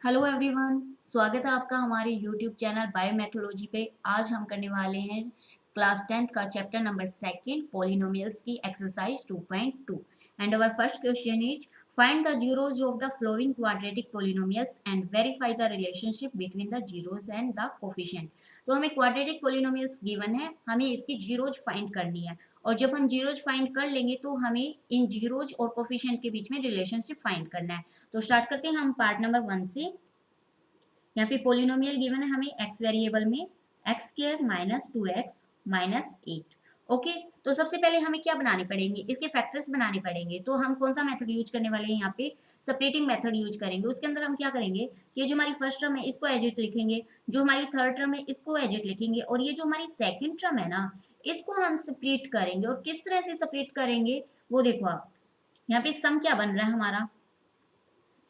Hello everyone, स्वागत है आपका हमारे यूट्यूब चैनल बायोमेथोलॉजी पे। आज हम करने वाले हैं क्लास 10th का चैप्टर नंबर सेकंड पॉलिनोमियल्स की exercise 2.2 and our first question is find the zeros of the following quadratic polynomials and verify the relationship between the zeros and the coefficient. तो हमें क्वाड्रेटिक पॉलिनोमियल्स गिवन है, हमें इसकी zeros find करनी है और जब हम जीरोज फाइंड कर लेंगे तो हमें इन जीरोज और कोफिशिएंट के बीच में रिलेशनशिप फाइंड करना है। तो स्टार्ट करते हैं हम पार्ट नंबर 1 से। यहाँ पे पोलिनोमियल गिवन है हमें एक्स वेरिएबल में x square minus 2x minus 8। Okay, तो सबसे पहले हमें क्या बनाने पड़ेंगे, इसके फैक्टर्स बनाने पड़ेंगे। तो हम कौन सा मेथड यूज करने वाले हैं, यहाँ पे स्प्लिटिंग मेथड यूज करेंगे। उसके अंदर हम क्या करेंगे कि जो हमारी फर्स्ट टर्म है इसको एजिट लिखेंगे, जो हमारी थर्ड टर्म है इसको एजिट लिखेंगे और ये जो हमारी सेकेंड टर्म है ना इसको हम स्प्लिट करेंगे। और किस तरह से स्प्लिट करेंगे वो देखो आप, यहाँ पे सम क्या बन रहा है हमारा,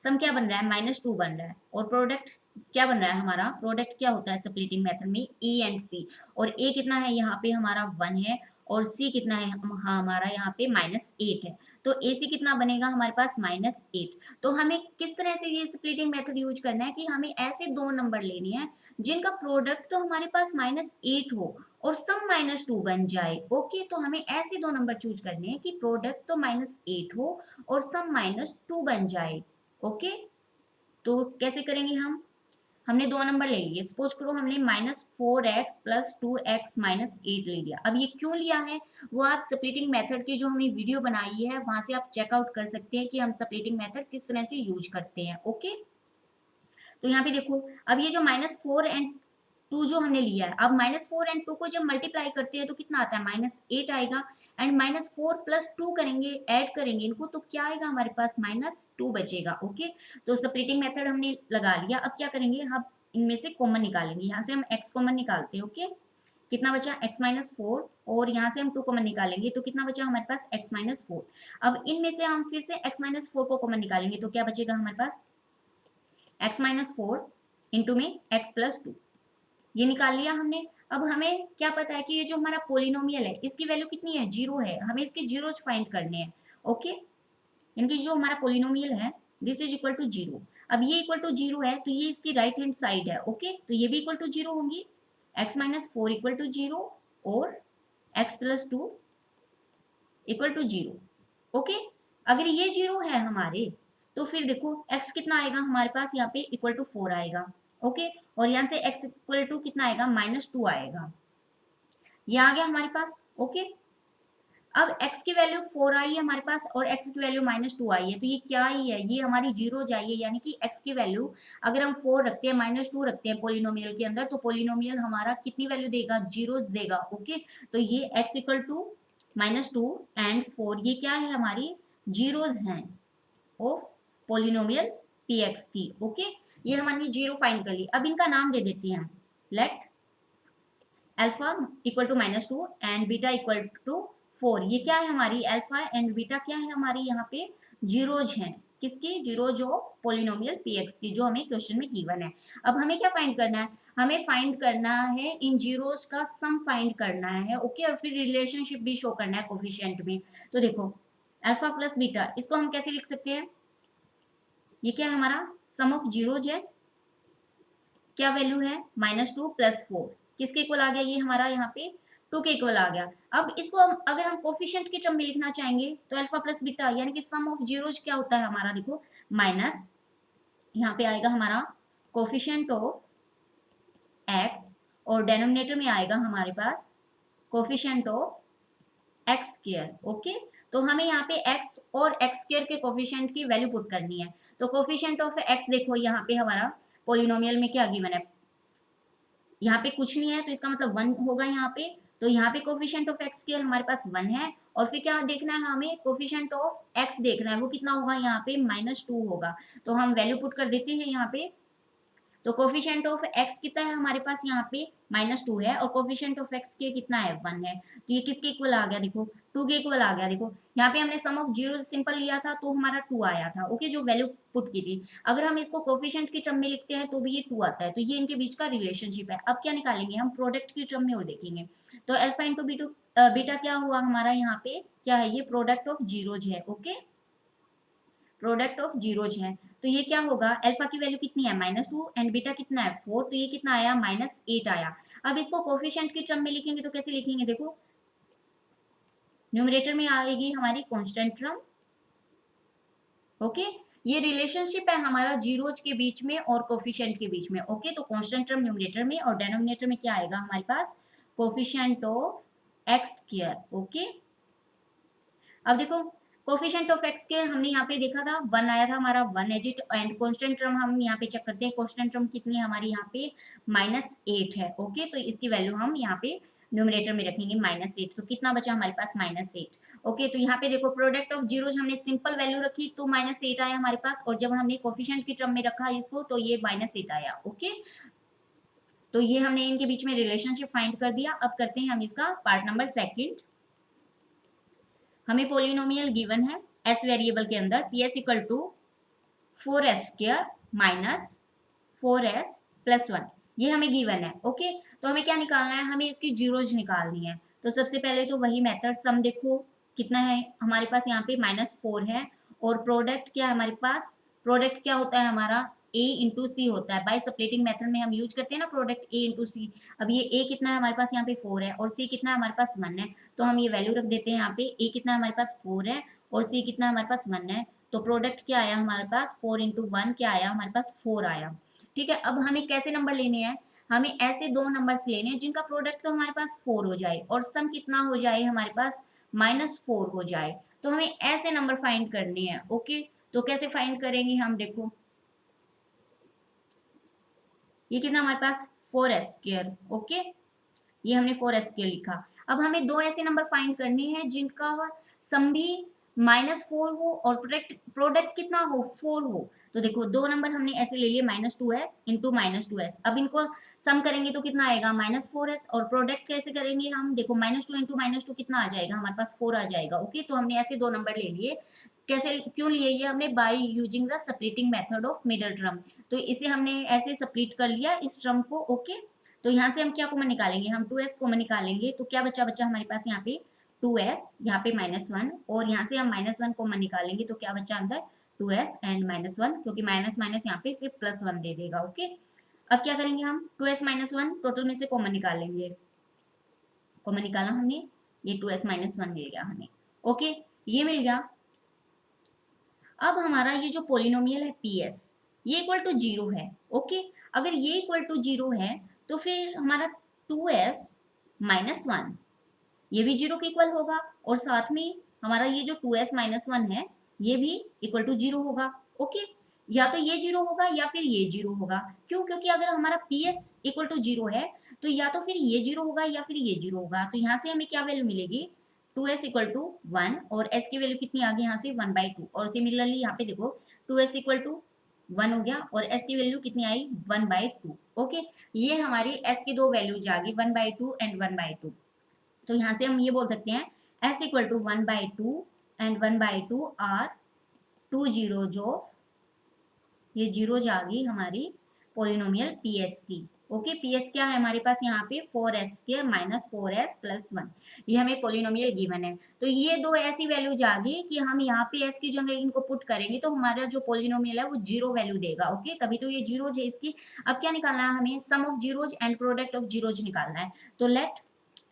सम क्या बन रहा है -2 बन रहा है और प्रोडक्ट क्या बन रहा है हमारा, प्रोडक्ट क्या होता है स्प्लिटिंग मेथड में ए एंड सी। और ए कितना है यहाँ पे हमारा 1 है और सी कितना है हमारा यहाँ पे -8 है। तो ए सी कितना बनेगा हमारे पास -8। तो हमें किस तरह से ये स्प्लिटिंग मेथड यूज करना है कि हमें ऐसे दो नंबर लेने हैं जिनका प्रोडक्ट तो हमारे पास -8 हो और सम -2 बन जाए। ओके, तो हमें ऐसे दो नंबर चूज करने हैं कि प्रोडक्ट तो -8 हो और सम -2 बन जाए। ओके, तो कैसे करेंगे हम, हमने दो नंबर ले लिए। सपोज करो हमने -4x प्लस 2x माइनस 8 ले लिया। अब ये क्यों लिया है वो आप स्प्लिटिंग मेथड की जो हमने वीडियो बनाई है वहां से आप चेकआउट कर सकते हैं कि हम स्प्लिटिंग मेथड किस तरह से यूज करते हैं। ओके, तो यहाँ पे देखो, अब ये जो -4 एंड 2 जो हमने लिया है, अब -4 एंड 2 को जब मल्टीप्लाई करते हैं तो कितना आता है -8 आएगा। एंड -4 प्लस 2 करेंगे, ऐड करेंगे इनको तो क्या आएगा हमारे पास -2 बचेगा। ओके, तो स्प्लिटिंग मेथड हमने लगा लिया। अब क्या करेंगे, हम इनमें से कॉमन निकालेंगे। यहाँ से हम x कॉमन निकालते हैं। ओके, कितना बचा x-4 और यहाँ से हम 2 कॉमन निकालेंगे तो कितना बचा हमारे पास x-4। अब इनमें से हम फिर से x-4 को कॉमन निकालेंगे तो क्या बचेगा हमारे पास x-4 इंटू में x+2। ये निकाल लिया हमने। अब हमें क्या पता है कि ये जो हमारा पोलिनोमियल है इसकी वैल्यू कितनी है, 0 है। हमें इसके जीरोस फाइंड करने हैं। ओके, इनकी जो हमारा पोलिनोमियल है दिस इज इक्वल टू 0। अब ये इक्वल टू 0 है तो ये इसकी राइट हैंड साइड है। ओके, तो ये भी इक्वल टू 0 होंगी। x-4 इक्वल टू 0 और x+2 इक्वल टू 0। ओके, अगर ये 0 है हमारे तो फिर देखो x कितना आएगा हमारे पास, यहाँ पे इक्वल टू 4 आएगा। ओके, और यहाँ से x इक्वल टू कितना आएगा -2 आएगा। ये आ गया हमारे पास। ओके, अब x की वैल्यू 4 आई है हमारे पास और x की वैल्यू -2 आई है तो ये क्या आई है, ये हमारी जीरो जाइए। यानी कि x की वैल्यू अगर हम 4 रखते हैं -2 रखते हैं पोलिनोमियल के अंदर तो पोलिनोमियल हमारा कितनी वैल्यू देगा, जीरो देगा। ओके, तो ये x इक्वल टू -2 एंड 4 ये क्या है हमारी जीरोज हैं ऑफ पोलिनोमियल px की। ओके, ये हमने जीरो फाइंड कर ली। अब इनका नाम दे देते हैं, let alpha equal to -2 and beta equal to 4। ये क्या है हमारी अल्फा एंड बीटा क्या है हमारी यहाँ पे जीरोज हैं। किसकी, जीरोज ऑफ पोलिनोमियल px की जो हमें क्वेश्चन में गिवन है। अब हमें क्या फाइंड करना है, हमें फाइंड करना है इन जीरोज का सम फाइंड करना है। ओके, और फिर रिलेशनशिप भी शो करना है कोफिशिएंट में। तो देखो अल्फा प्लस बीटा इसको हम कैसे लिख सकते हैं, ये क्या है हमारा सम ऑफ जीरोज है। क्या वैल्यू है -2 प्लस 4, किसके इक्वल आ गया ये हमारा यहाँ पे 2 के इक्वल आ गया। अब इसको हम अगर हम कोफिशिएंट की टर्म में लिखना चाहेंगे तो अल्फा प्लस बीटा यानी कि सम ऑफ जीरोज क्या होता है हमारा, देखो माइनस यहाँ पे आएगा हमारा कोफिशिएंट ऑफ एक्स और डेनोमिनेटर में आएगा हमारे पास coefficient of x square. Okay, तो हमें यहाँ पे x और x स्क्वायर के कोफिशिएंट की वैल्यू पुट करनी है। तो कोफिशिएंट ऑफ x देखो यहाँ पे हमारा पोलिनोमियल में क्या गिवन है, यहाँ पे कुछ नहीं है तो इसका मतलब 1 होगा यहाँ पे। तो यहाँ पे कोफिशिएंट ऑफ एक्स स्क्वायर हमारे पास 1 है और फिर क्या देखना है हमें, कोफिशिएंट ऑफ एक्स देखना है वो कितना होगा, यहाँ पे -2 होगा। तो हम वैल्यू पुट कर देते हैं यहाँ पे। तो कोफिशिएंट ऑफ एक्स कितना है हमारे पास यहाँ पे -2 है और कोफिशिएंट ऑफ एक्स के कितना है 1 है। तो ये किसके इक्वल आ गया, देखो 2 के इक्वल आ गया। देखो यहाँ पे हमने सम ऑफ जीरो सिंपल लिया था तो हमारा 2 आया था। ओके, जो वैल्यू पुट की थी। अगर हम इसको कोफिशिएंट की टर्म में लिखते हैं तो भी ये 2 आता है। तो ये इनके बीच का रिलेशनशिप है। अब क्या निकालेंगे हम, प्रोडक्ट की टर्म में और देखेंगे। तो अल्फा इंटू बीटा क्या हुआ हमारा यहाँ पे, क्या है ये प्रोडक्ट ऑफ जीरोज है। ओके, प्रोडक्ट ऑफ जीरोज है। तो ये क्या होगा, अल्फा की वैल्यू कितनी है -2 एंड बीटा कितना है 4, तो ये कितना आया -8 आया। अब इसको कोफिशिएंट की टर्म में लिखेंगे तो कैसे लिखेंगे, देखो न्यूमरेटर में आएगी हमारी कांस्टेंट टर्म, ओके। ये रिलेशनशिप है हमारा जीरोज के बीच में और कोफिशिएंट के बीच में, ओके। तो कांस्टेंट टर्म न्यूमरेटर में और डिनोमिनेटर में क्या आएगा हमारे पास, coefficient of x square, okay. अब देखो कोफिशिएंट ऑफ एक्स स्क्वायर हमने यहाँ पे देखा था 1 आया था हमारा 1 एजिट, एंड कांस्टेंट टर्म हम यहाँ पे चेक करते हैं, कांस्टेंट टर्म कितनी है हमारी यहाँ पे -8 है, ओके। तो इसकी वैल्यू हम यहाँ पे न्यूमरेटर में रखेंगे -8, तो कितना बचा हमारे पास -8, ओके। तो यहाँ पे देखो प्रोडक्ट ऑफ जीरोज हमने सिंपल वैल्यू रखी तो -8 आया हमारे पास, और जब हमने कोफिशिएंट की टर्म में रखा इसको तो ये -8 आया, ओके। तो ये हमने इनके बीच में रिलेशनशिप फाइंड कर दिया। अब करते हैं हम इसका पार्ट नंबर सेकंड। हमें पोलिनोमियल गिवन है एस वेरिएबल के अंदर, P S equal to 4s square minus 4s plus 1, ये हमें गिवन है, ओके। तो हमें क्या निकालना है, हमें इसकी जीरोज निकालनी है। तो सबसे पहले तो वही मेथड, सम देखो कितना है हमारे पास यहाँ पे -4 है, और प्रोडक्ट क्या है हमारे पास, प्रोडक्ट क्या होता है हमारा a इंटू सी होता है, बाय सप्लिटिंग मेथड में हम यूज करते हैं ना प्रोडक्ट a इंटू सी। अब ये a कितना है हमारे पास यहाँ पे 4 है, और c कितना है हमारे पास 1 है, तो हम ये वैल्यू रख देते हैं यहाँ पे, a कितना है हमारे पास 4 है और c कितना है हमारे पास 1 है। तो प्रोडक्ट क्या आया हमारे पास 4 इंटू 1 क्या आया हमारे पास 4 आया, ठीक है। अब हमें कैसे नंबर लेने हैं, हमें ऐसे दो नंबर्स लेने हैं जिनका प्रोडक्ट तो हमारे पास 4 हो जाए और सम कितना हो जाए हमारे पास -4 हो जाए। तो हमें ऐसे नंबर फाइंड करने हैं, ओके। तो कैसे फाइंड करेंगे हम, देखो ये कितना हमारे पास 4s स्क्वायर, ओके। ये हमने 4s स्क्वायर लिखा। अब हमें दो ऐसे नंबर फाइंड करने हैं जिनका सम भी -4 हो और प्रोडक्ट प्रोडक्ट कितना हो 4 हो। तो देखो दो नंबर हमने ऐसे ले लिए -2s इंटू -2s। अब इनको सम करेंगे तो कितना आएगा -4s, और प्रोडक्ट कैसे करेंगे हम, देखो -2 इंटू -2 कितना आ जाएगा हमारे पास 4 आ जाएगा, ओके। तो हमने ऐसे दो नंबर ले लिए, कैसे क्यों लिए ये हमने, by using the splitting method of middle term. तो इसे हमने ऐसे स्प्लिट कर लिया इस टर्म को, ओके। तो यहाँ से हम क्या कॉमन निकालेंगे, हम 2s कॉमन निकालेंगे, तो क्या बचा बचा हमारे पास यहाँ पे 2s, यहाँ पे -1, और यहाँ से हम -1 कॉमन निकालेंगे तो क्या बचा अंदर 2s एंड -1, क्योंकि माइनस माइनस यहाँ पे फिर +1 दे देगा, ओके। अब क्या करेंगे हम 2s -1 टोटल में से कॉमन निकालेंगे, कॉमन निकाला हमने, ये 2s -1 मिल गया हमें, ओके। ये मिल गया। अब हमारा ये जो पोलिनोमियल है PS, ये इक्वल टू 0 है, ओके। अगर ये इक्वल टू 0 है तो फिर हमारा 2s -1 ये भी 0 के इक्वल होगा, और साथ में हमारा ये जो 2s -1 है ये भी इक्वल टू 0 होगा, ओके। या तो ये 0 होगा या फिर ये 0 होगा, क्यों, क्योंकि अगर हमारा PS इक्वल टू 0 है तो या तो फिर ये 0 होगा या फिर ये 0 होगा। तो यहाँ से हमें क्या वैल्यू मिलेगी, 2s इक्वल टू 1, और s की वैल्यू कितनी आ गई यहाँ से 1/2, और सिमिलरली यहाँ पे देखो 2s इक्वल टू 1 हो गया और s की वैल्यू कितनी आई 1/2, ओके। ये हमारी s की दो वैल्यूज आ गई 1/2 एंड 1/2। तो यहाँ से हम ये बोल सकते हैं s equal to 1/2 and 1/2 are two zeros of, ये जीरोज आ गई हमारी पोलिनोमियल PS की, ओके। PS क्या है हमारे पास यहाँ पे 4s के -4s प्लस 1, ये हमें पोलिनोमियल गिवन है। तो ये दो ऐसी वैल्यूज आ गई कि हम यहाँ पे s की जगह इनको पुट करेंगे तो हमारा जो पोलिनोमियल है वो 0 वैल्यू देगा, ओके। तभी तो ये जीरोज है इसकी। अब क्या निकालना है हमें, sum of zeros and product of zeros निकालना है। तो लेट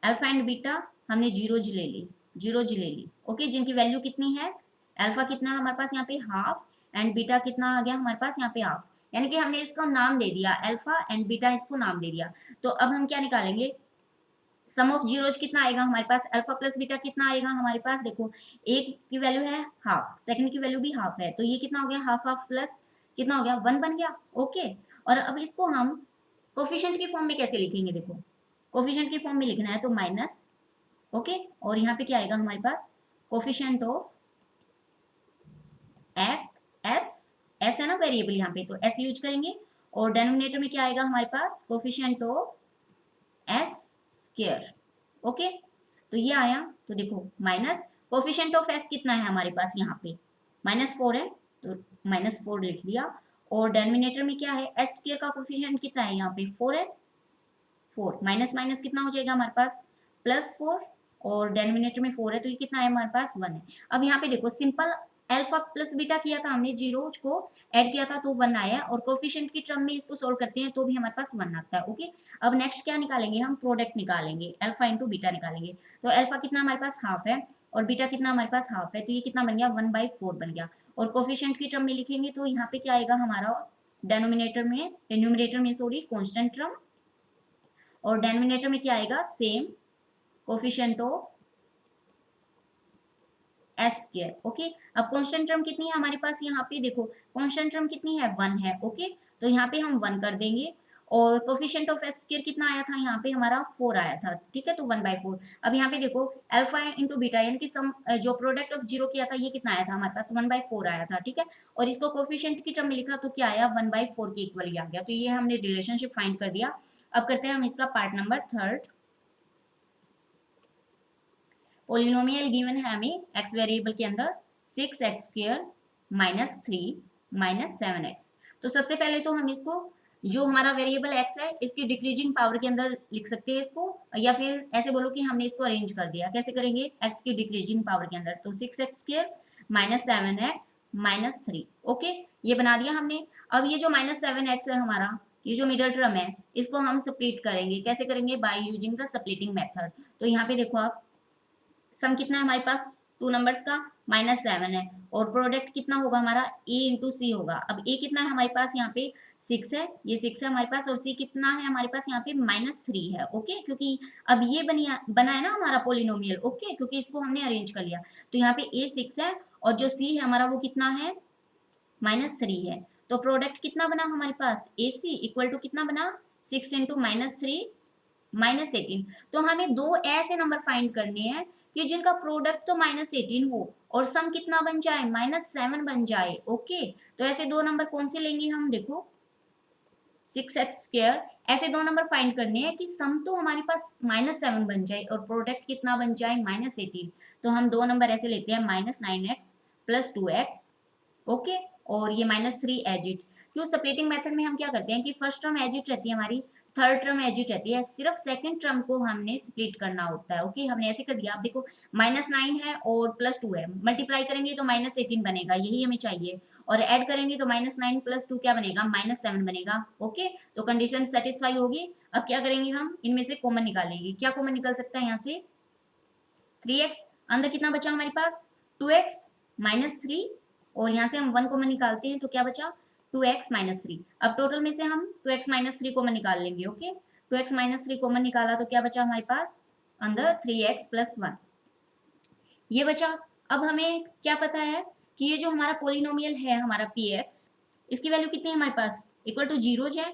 अल्फा एंड बीटा हमने जीरोज ले ली, जीरोज ले ली, ओके। जिनकी वैल्यू कितनी है, अल्फा कितना है हमारे पास यहाँ पे हाफ, एंड बीटा कितना आ गया हमारे पास यहाँ पे हाफ, यानी कि हमने इसको नाम दे दिया अल्फा एंड बीटा, इसको नाम दे दिया। तो अब हम क्या निकालेंगे, सम ऑफ जीरोज कितना आएगा हमारे पास, अल्फा प्लस बीटा कितना आएगा हमारे पास, देखो एक की वैल्यू है हाफ, सेकंड की वैल्यू भी हाफ है, तो ये कितना हो गया हाफ हाफ प्लस कितना हो गया 1 बन गया, ओके। और अब इसको हम कोफिशिएंट की फॉर्म में कैसे लिखेंगे, देखो कोफिशिएंट की फॉर्म में लिखना है तो माइनस, ओके। और यहाँ पे क्या आएगा हमारे पास कोफिशिएंट ऑफ एस, एस है ना वेरिएबल यहाँ पे, तो एस यूज करेंगे, और डेनोमिनेटर में क्या आएगा हमारे पास coefficient of s square, okay. तो ये आया, तो देखो माइनस कोफिशिएंट ऑफ एस कितना है हमारे पास यहाँ पे -4 है, तो -4 लिख दिया, और डेनोमिनेटर में क्या है एस स्क्वायर का कोफिशिएंट कितना है यहाँ पे 4 है, 4 माइनस माइनस कितना हो जाएगा हमारे पास +4, और डेनोमिनेटर में 4 है तो ये कितना है हमारे पास 1 है। अब यहाँ पे देखो सिंपल अल्फा प्लस बीटा किया था हमने, जीरो को ऐड किया था तो 1 आया, और कोफिशिएंट की टर्म में इसको सोल्व करते हैं तो भी हमारे पास 1 आता है। ओके, अब नेक्स्ट क्या निकालेंगे हम, प्रोडक्ट निकालेंगे, अल्फा इंटू बीटा निकालेंगे। तो अल्फा कितना हमारे पास हाफ है और बीटा कितना हमारे पास हाफ है, तो ये कितना बन गया 1/4 बन गया। और कोफिशिएंट की टर्म में लिखेंगे तो यहाँ पे क्या आएगा हमारा, डेनोमिनेटर में, न्यूमरेटर में सॉरी कांस्टेंट टर्म, और डेनोमिनेटर में क्या आएगा, same coefficient of s square. Okay, अब कांस्टेंट टर्म कितनी है हमारे पास, यहाँ पे देखो कांस्टेंट टर्म कितनी है, 1 है। ओके, तो यहाँ पे हम 1 कर देंगे, और कोफिशिएंट ऑफ एस स्क्वायर कितना आया था, यहाँ पे हमारा 4 आया था, ठीक है, तो 1/4। अब यहाँ पे देखो अल्फा इंटू बीटा यानी कि सम जो प्रोडक्ट ऑफ जीरो किया था ये कितना आया था हमारे पास, 1/4 आया था, ठीक है, और इसको कोफिशिएंट की टर्म में लिखा तो क्या आया, 1/4 के इक्वल आ गया। तो ये हमने रिलेशनशिप फाइंड कर दिया। अब करते हैं हम इसका पार्ट नंबर 3। पोलिनोमियल गिवन है हमें एक्स वेरिएबल के अंदर 6x² - 3 - 7x। तो सबसे पहले तो हम इसको, जो हमारा वेरिएबल x है इसकी डिक्रीजिंग पावर के अंदर लिख सकते हैं इसको, या फिर ऐसे बोलो कि हमने इसको अरेंज कर दिया। कैसे करेंगे, x की डिक्रीजिंग पावर के अंदर, तो 6x² - 7x - 3। ओके, ये बना दिया हमने। अब ये जो -7x है हमारा, ये जो मिडल टर्म है इसको हम स्प्लिट करेंगे। कैसे करेंगे, by using the splitting method. तो यहाँ पे देखो आप, सम कितना है हमारे पास, 2 नंबर्स का -7 है, और प्रोडक्ट कितना होगा हमारा, a इंटू सी होगा। अब a कितना है हमारे पास, यहाँ पे 6 है, ये 6 है हमारे पास, और c कितना है हमारे पास यहाँ पे -3 है। ओके, क्योंकि अब ये बना है ना हमारा पोलिनोमियल। ओके, क्योंकि इसको हमने अरेंज कर लिया, तो यहाँ पे a 6 है और जो c है हमारा वो कितना है, -3 है। तो प्रोडक्ट कितना बना हमारे पास, ए सी इक्वल टू कितना बना, 6 इंटू -3 -18। तो हमें दो ऐसे नंबर फाइंड करने हैं कि जिनका प्रोडक्ट तो -18 हो और सम कितना बन जाए, -7 बन जाए। ओके, तो ऐसे दो नंबर कौन से लेंगे हम, देखो 6x², ऐसे दो नंबर फाइंड करने हैं कि सम तो हमारे पास -7 बन जाए और प्रोडक्ट कितना बन जाए, -18। तो हम दो नंबर ऐसे लेते हैं, -9x + 2x। ओके, और ये -3 एजिट। क्यों, सेपरेटिंग मेथड में हम क्या करते हैं कि फर्स्ट टर्म एजिट रहती है हमारी, थर्ड टर्म एजिट रहती है, सिर्फ सेकंड टर्म को हमने स्प्लिट करना होता है। ओके, हमने ऐसे कर दिया। आप देखो -9 है और +2 है, मल्टीप्लाई करेंगे तो -18 बनेगा, यही हमें चाहिए, और ऐड करेंगे तो -9 + 2 क्या बनेगा, -7 बनेगा। ओके, तो कंडीशन सेटिस्फाई होगी। अब क्या करेंगे हम, इनमें से कॉमन निकालेंगे। क्या कॉमन निकल सकता है यहाँ से, 3x, अंदर कितना बचा हमारे पास, 2x - 3, और यहाँ से हम 1 कॉमन निकालते हैं तो क्या बचा, 2x - 3। अब टोटल में से हम 2x - 3 कॉमन निकाल लेंगे। ओके, 2x - 3 कॉमन निकाला तो क्या बचा हमारे पास, अंदर 3x + 1 ये बचा। अब हमें क्या पता है कि ये जो हमारा पोलिनोमियल है हमारा px, इसकी वैल्यू कितनी है हमारे पास, इक्वल टू जीरो है,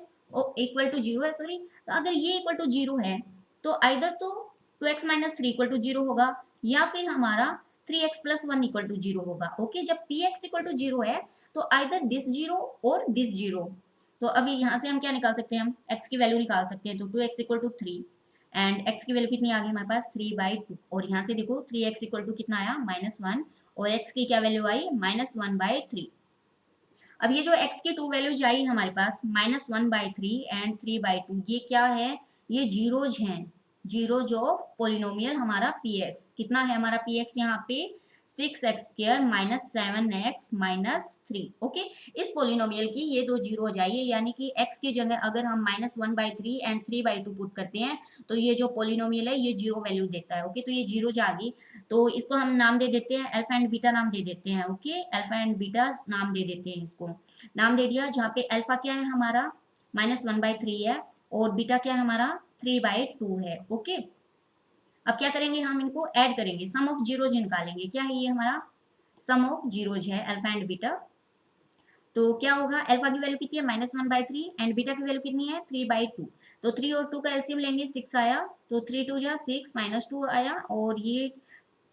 इक्वल टू जीरो है सॉरी। तो अगर ये इक्वल टू जीरो है तो आइदर तो 2x - 3 इक्वल टू जीरो होगा, या फिर हमारा 3x + 1 इक्वल टू जीरो होगा। ओके, जब px इक्वल टू जीरो है तो आइदर दिस जीरो और दिस जीरो। तो अभी यहाँ से हम क्या निकाल सकते हैं, हम x की वैल्यू निकाल सकते हैं। तो 2x = 3 एंड x की वैल्यू कितनी आ गई हमारे पास, 3/2। और यहाँ से देखो 3x = कितना आया, -1, और x की क्या वैल्यू आई, -1/3। अब ये जो x की टू वैल्यूज आई हमारे पास, -1/3 एंड 3/2, ये क्या है, ये जीरोज हैं, जीरोज ऑफ पोलिनोमियल हमारा px। कितना है हमारा px यहाँ पे, 6x² - 7x - 3। ओके, इस पोलिनोमियल की ये दो जीरो हो जाइए, यानी कि x की जगह अगर हम -1/3 एंड 3/2 पुट करते हैं तो ये जो पोलिनोमियल है ये जीरो वैल्यू देता है। ओके, तो ये जीरो आ गई, तो इसको हम नाम दे देते हैं, अल्फा एंड बीटा नाम दे देते हैं। ओके, अल्फा एंड बीटा नाम दे देते हैं, इसको नाम दे दिया, जहाँ पे अल्फा क्या है हमारा, -1/3 है, और बीटा क्या है हमारा, 3/2 है। ओके, अब क्या करेंगे, हम इनको ऐड करेंगे, सम ऑफ जीरोज निकालेंगे। क्या है ये हमारा, सम ऑफ जीरोज है अल्फा एंड बीटा। तो क्या होगा, अल्फा की वैल्यू कितनी है, -1/3 एंड बीटा की वैल्यू कितनी है, 3/2। तो 3 और 2 का एलसीएम लेंगे, 6 आया, तो 3 2 जा 6 -2 आया, और ये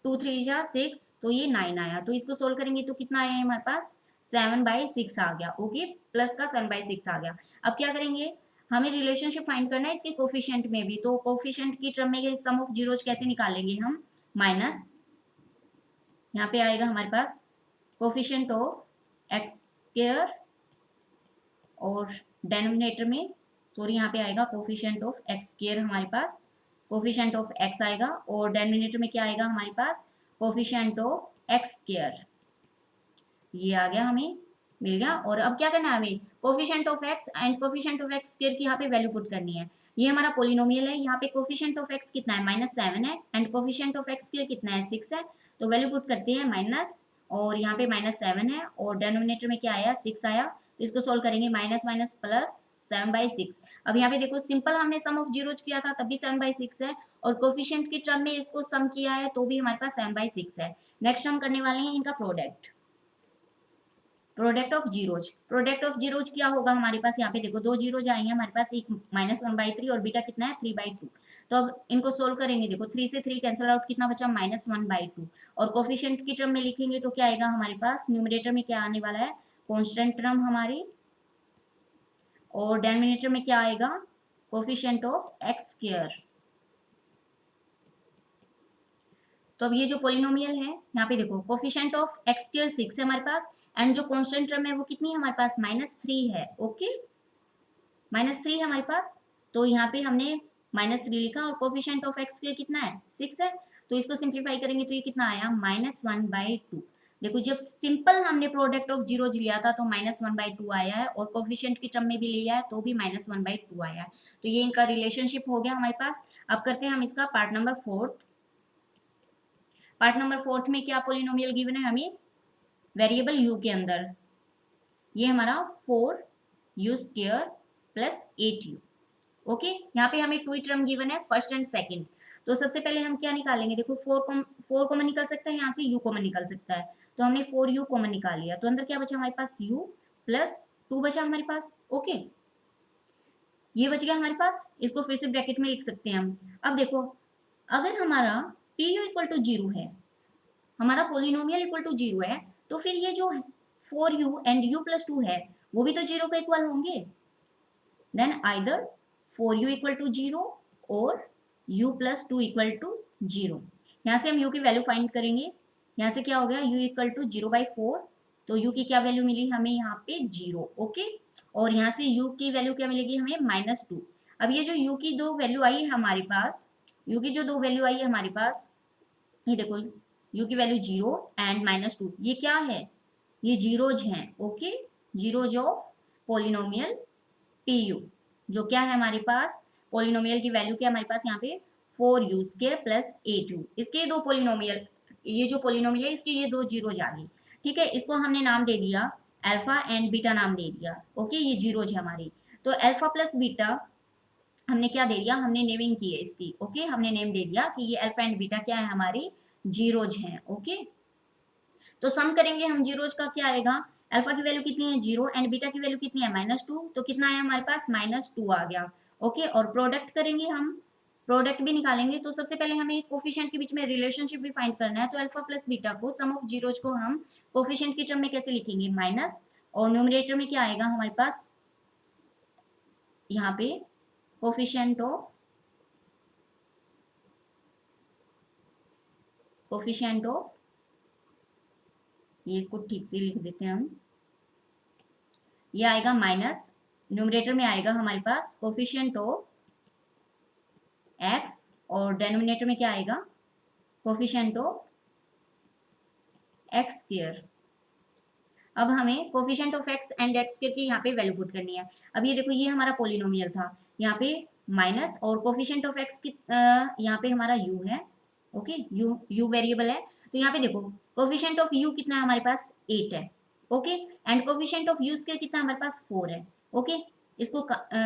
2 3 जा 6, तो ये 9 आया। तो इसको सोल्व करेंगे तो कितना आया हमारे पास, 7/6 आ गया। ओके, प्लस का 7/6 आ गया। अब क्या करेंगे, हमें रिलेशनशिप फाइंड करना है इसके कोफिशिएंट में भी। तो कोफिशिएंट की टर्म में सम ऑफ जीरोज कैसे निकालेंगे हम, माइनस, यहाँ पे आएगा हमारे पास कोफिशिएंट ऑफ x², और डेनोमिनेटर में सॉरी यहाँ पे आएगा कोफिशिएंट ऑफ x² हमारे पास, कोफिशिएंट ऑफ x आएगा, और डेनोमिनेटर में क्या आएगा हमारे पास, कोफिशिएंट ऑफ x²। ये आ गया, हमें मिल गया। और अब क्या करना है हमें, coefficient of x and coefficient of x square की यहाँ पे वैल्यू पुट करनी है। ये हमारा पोलिनोमियल है, यहाँ पे कोफिशिएंट ऑफ एक्स कितना है -7 है and coefficient of x square कितना है 6 है। तो वैल्यू पुट करते हैं माइनस, और यहाँ पे -7 है और डेनोमिनेटर में क्या आया 6 आया। तो इसको सोल्व करेंगे, माइनस माइनस प्लस 7/6। अब यहाँ पे देखो सिंपल हमने सम ऑफ जीरोज किया था तब भी 7/6 है, और कोफिशिएंट की टर्म में इसको सम किया है तो भी हमारे पास 7/6 है। नेक्स्ट हम करने वाले हैं इनका product, product of zeros. Product of zeros क्या होगा हमारे पास, यहाँ पे देखो दो जीरोज आएंगे हमारे पास, एक -1/3 और बीटा कितना है 3/2। तो अब इनको सोल्व करेंगे, देखो 3 से 3 कैंसिल आउट, कितना बचा -1/2। और कोफिशिएंट की टर्म में लिखेंगे तो क्या आएगा हमारे पास, न्यूमरेटर में क्या आने वाला है कॉन्स्टेंट टर्म हमारी, और डेनोमिनेटर में क्या आएगा कोफिशिएंट ऑफ एक्स स्क्वायर। तो अब ये जो पोलिनोमियल है यहाँ पे देखो कोफिशिएंट ऑफ एक्स स्क्वायर 6 है हमारे पास, एंड जो कांस्टेंट टर्म है वो कितनी है हमारे पास -3 है। ओके, -3 है हमारे पास। तो यहाँ पे हमने -3 लिखा, और कोफिशिएंट ऑफ एक्स स्क्वायर कितना है 6 है। तो इसको सिंप्लीफाई करेंगे तो ये कितना आया -1/2। देखो जब सिंपल हमने प्रोडक्ट ऑफ जीरोज लिया था तो -1/2 आया है, और कोफिशिएंट की टर्म में भी लिया है तो भी -1/2 आया है। तो ये इनका रिलेशनशिप हो गया हमारे पास। अब करते हैं हम इसका पार्ट नंबर 4। पार्ट नंबर 4 में क्या पोलिनोमियल गिवन है हमें, वेरिएबल u के अंदर ये हमारा 4u² प्लस 8u। ओके, यहाँ पे हमें टू टर्म गिवन है फर्स्ट एंड सेकंड। तो सबसे पहले हम क्या निकालेंगे, देखो 4 कॉमन निकल सकता है, यहाँ से u कॉमन निकल सकता है। तो हमने 4u कॉमन निकाल लिया, तो अंदर क्या बचा हमारे पास u प्लस 2 बचा हमारे पास। ओके, ये बच गया हमारे पास, इसको फिर से ब्रैकेट में लिख सकते हैं हम। अब देखो अगर हमारा pu इक्वल टू 0 है, हमारा पोलिनोमियल इक्वल टू 0 है, तो फिर ये जो 4u एंड u प्लस 2 है वो भी तो 0 के इक्वल होंगे। Then either 4u equal to 0 और u प्लस 2 इक्वल टू 0। यहाँ से हम u की वैल्यू फाइंड करेंगे, यहाँ से क्या हो गया u इक्वल टू 0/4। तो u की क्या वैल्यू मिली हमें यहाँ पे 0। ओके, और यहाँ से u की वैल्यू क्या मिलेगी हमें -2। अब ये जो u की दो वैल्यू आई है हमारे पास, u की जो दो वैल्यू आई है हमारे पास, ये देखो u की वैल्यू 0 एंड -2, ये क्या है, ये जीरोज हैं। Okay, zeros of polynomial pu, जो क्या है हमारे पास पोलिनोमियल की वैल्यू क्या हमारे पास यहाँ पे 4u² प्लस 8u। इसके दो पोलिनोमियल, ये जो पोलिनोमियल है इसके ये दो जीरोज आ गई। ठीक है, इसको हमने नाम दे दिया अल्फा एंड बीटा नाम दे दिया। ओके, ये जीरोज है हमारी। तो अल्फा प्लस बीटा हमने क्या दे दिया, हमने नेमिंग की है इसकी। ओके, हमने नेम दे दिया कि ये अल्फा एंड बीटा क्या है हमारी जीरोज हैं। ओके, तो सम करेंगे हम जीरोज का, क्या आएगा अल्फा की वैल्यू कितनी है 0 एंड बीटा की वैल्यू कितनी है -2। तो कितना आया हमारे पास -2 आ गया। ओके, और प्रोडक्ट करेंगे हम, प्रोडक्ट भी निकालेंगे। तो सबसे पहले हमें कोफिशिएंट के बीच में रिलेशनशिप भी फाइंड करना है। तो अल्फा प्लस बीटा को सम ऑफ जीरोज को हम कोफिशिएंट की टर्म में कैसे लिखेंगे, माइनस, और न्यूमरेटर में क्या आएगा हमारे पास यहाँ पे कोफिशिएंट ऑफ, कोफिशिएंट ऑफ, ये इसको ठीक से लिख देते हैं हम, ये आएगा माइनस, न्यूमरेटर में आएगा हमारे पास कोफिशिएंट ऑफ एक्स, और डेनोमिनेटर में क्या आएगा कोफिशिएंट ऑफ एक्स स्क्वायर। अब हमें coefficient of x and x square की यहाँ पे वैल्यू पुट करनी है। अब ये देखो ये हमारा पोलिनोमियल था, यहाँ पे माइनस, और कोफिशिएंट ऑफ एक्स की यहाँ पे हमारा u है। ओके, u वेरिएबल है। तो यहाँ पे देखो कोफिशिएंट ऑफ u कितना है हमारे पास 8 है। Okay, and coefficient of u square कितना हमारे पास 4 है। ओके, इसको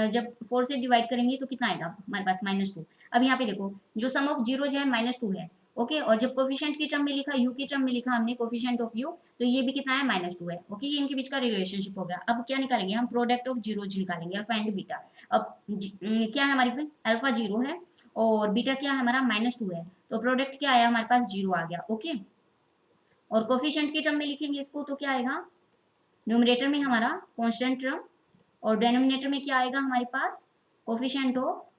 जब 4 से डिवाइड करेंगे तो कितना आएगा हमारे पास -2। अब यहाँ पे देखो जो सम ऑफ जीरो जो है -2 है। ओके, और जब कोफिशिएंट की टर्म में लिखा, u की टर्म में लिखा हमने कोफिशिएंट ऑफ u, तो ये भी कितना है -2 है। ओके, ये इनके बीच का रिलेशनशिप हो गया। अब क्या निकालेंगे हम, प्रोडक्ट ऑफ जीरोज निकालेंगे, अल्फा एंड बीटा। अब क्या है हमारे पास अल्फा 0 है और बीटा क्या है हमारा -2 है। तो प्रोडक्ट क्या आया हमारे पास 0 आ गया। ओके, और कोफिशिएंट की टर्म में लिखेंगे इसको तो क्या आएगा, न्यूमरेटर में हमारा कांस्टेंट टर्म, और डेनोमिनेटर में क्या आएगा हमारे पास coefficient of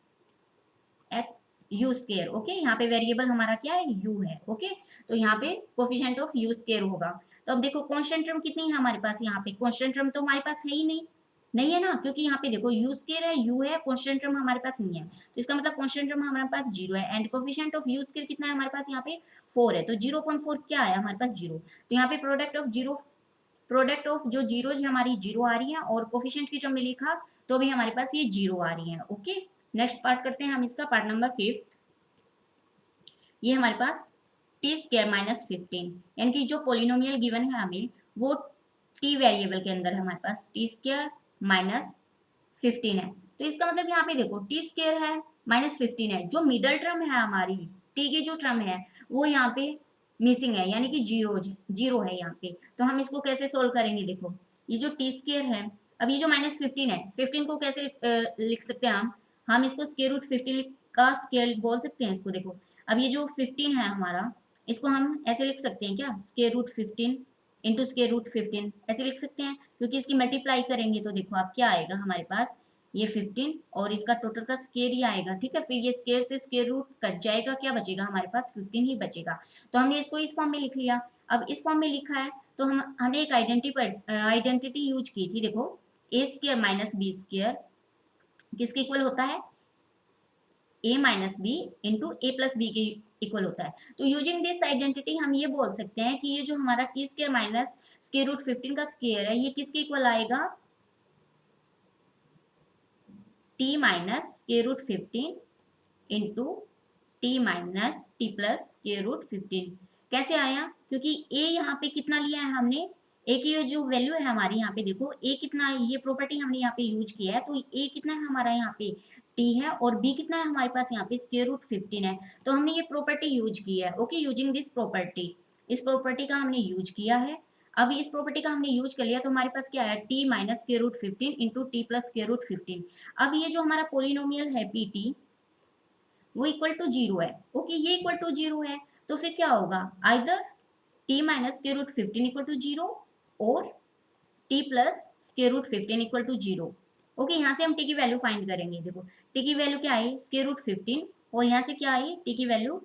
u square. Okay, यहाँ पे वेरिएबल हमारा क्या है u है। ओके, तो यहाँ पे कोफिशिएंट ऑफ u स्क्वायर होगा। तो अब देखो कांस्टेंट टर्म कितनी है हमारे पास, यहाँ पे कांस्टेंट टर्म तो हमारे पास है ही नहीं, नहीं है ना, क्योंकि यहाँ पे देखो u स्क्वायर है, u है, कांस्टेंट टर्म हमारे पास नहीं है। तो इसका मतलब कांस्टेंट टर्म हमारे पास 0 है, and coefficient of u square कितना है हमारे पास यहाँ पे 4 है। तो 0.4 क्या आया हमारे पास 0। तो यहाँ पे प्रोडक्ट ऑफ 0 प्रोडक्ट ऑफ जो जीरोज है हमारी जीरो आ रही है, और कोफिशिएंट की टर्म में लिखा तो भी हमारे पास ये जीरो आ रही है। ओके, नेक्स्ट पार्ट करते हैं हम इसका, पार्ट नंबर 5। ये हमारे पास टी स्क्वायर माइनस 15, यानी कि जो पोलिनोमियल गिवन है हमें वो टी वेरिएबल के अंदर है हमारे पास टी स्क्वायर माइनस 15 है। तो इसका मतलब यहाँ पे देखो टी स्क्वायर है माइनस 15 है, जो मिडल टर्म है हमारी टी की जो टर्म है वो यहाँ पे मिसिंग है, यानी कि जीरो है यहाँ पे। तो हम इसको कैसे सोल्व करेंगे, देखो ये जो टी स्क्वायर है, अब ये जो माइनस 15 है, 15 को कैसे लिख सकते हैं हम इसको स्क्वायर रूट 15 का स्क्वायर बोल सकते हैं इसको। देखो अब ये जो 15 है हमारा, इसको हम ऐसे लिख सकते हैं क्या, square root 15 into square root 15 ऐसे लिख सकते हैं, क्योंकि इसकी मल्टीप्लाई करेंगे तो देखो आप क्या आएगा हमारे पास, ये 15 और इसका टोटल का स्क्वायर ही आएगा। ठीक है, फिर ये स्क्वायर से स्क्वायर रूट कट जाएगा, क्या बचेगा हमारे पास 15 ही बचेगा। तो हमने इसको इस फॉर्म में लिख लिया। अब इस फॉर्म में लिखा है तो हमने एक आइडेंटिटी यूज की थी, देखो A square minus B square किसके इक्वल होता है, a minus B into A plus B के इक्वल होता है। तो यूजिंग दिस आइडेंटिटी हम ये बोल सकते हैं कि ये जो हमारा T square minus square root 15 का स्क्वायर है ये किसके इक्वल आएगा, T minus square root 15 into T minus T plus square root 15। कैसे आया, क्योंकि a यहाँ पे कितना लिया है हमने, a की जो वैल्यू है हमारी यहाँ पे देखो a कितना, ये प्रॉपर्टी हमने यहाँ पे यूज किया है, तो a कितना है हमारा यहाँ पे t है, और b कितना है हमारे पास यहाँ पे स्क्वायर रूट 15 है। तो हमने ये प्रॉपर्टी यूज की है। ओके, यूजिंग दिस प्रॉपर्टी, इस प्रॉपर्टी का हमने यूज किया है। अब इस प्रॉपर्टी का हमने यूज कर लिया तो हमारे पास क्या है, t minus square root 15 into t plus square root 15। अब ये जो हमारा पोलिनोमियल है पी टी वो इक्वल टू जीरो है। ओके, ये इक्वल टू जीरो है तो फिर क्या होगा, either t minus square root 15 equal to zero और t plus square root 15 equal to zero. Okay, यहाँ से हम टी की वैल्यू फाइंड करेंगे। देखो टी की वैल्यू क्या आई, स्क्वायर रूट 15, और यहाँ से क्या आई, टी की वैल्यू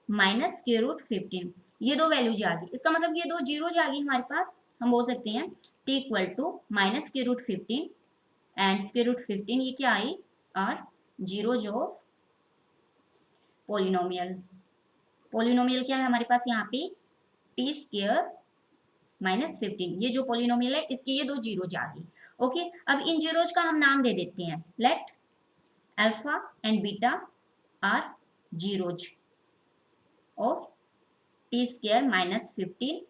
माइनस स्क्वायर रूट 15। ये दो वैल्यूज आ गई, इसका मतलब ये दो जीरोज आ गई हमारे पास। हम बोल सकते हैं t equal to minus square root 15 and square root 15, ये क्या आई, are zeros of polynomial. Polynomial क्या है हमारे पास यहाँ पे, टी स्क्वायर माइनस 15, ये जो पोलिनोमियल है इसकी ये दो जीरोज आ गई। ओके, अब इन जीरोज का हम नाम दे देते हैं, let alpha and beta are zeros of T square minus 15।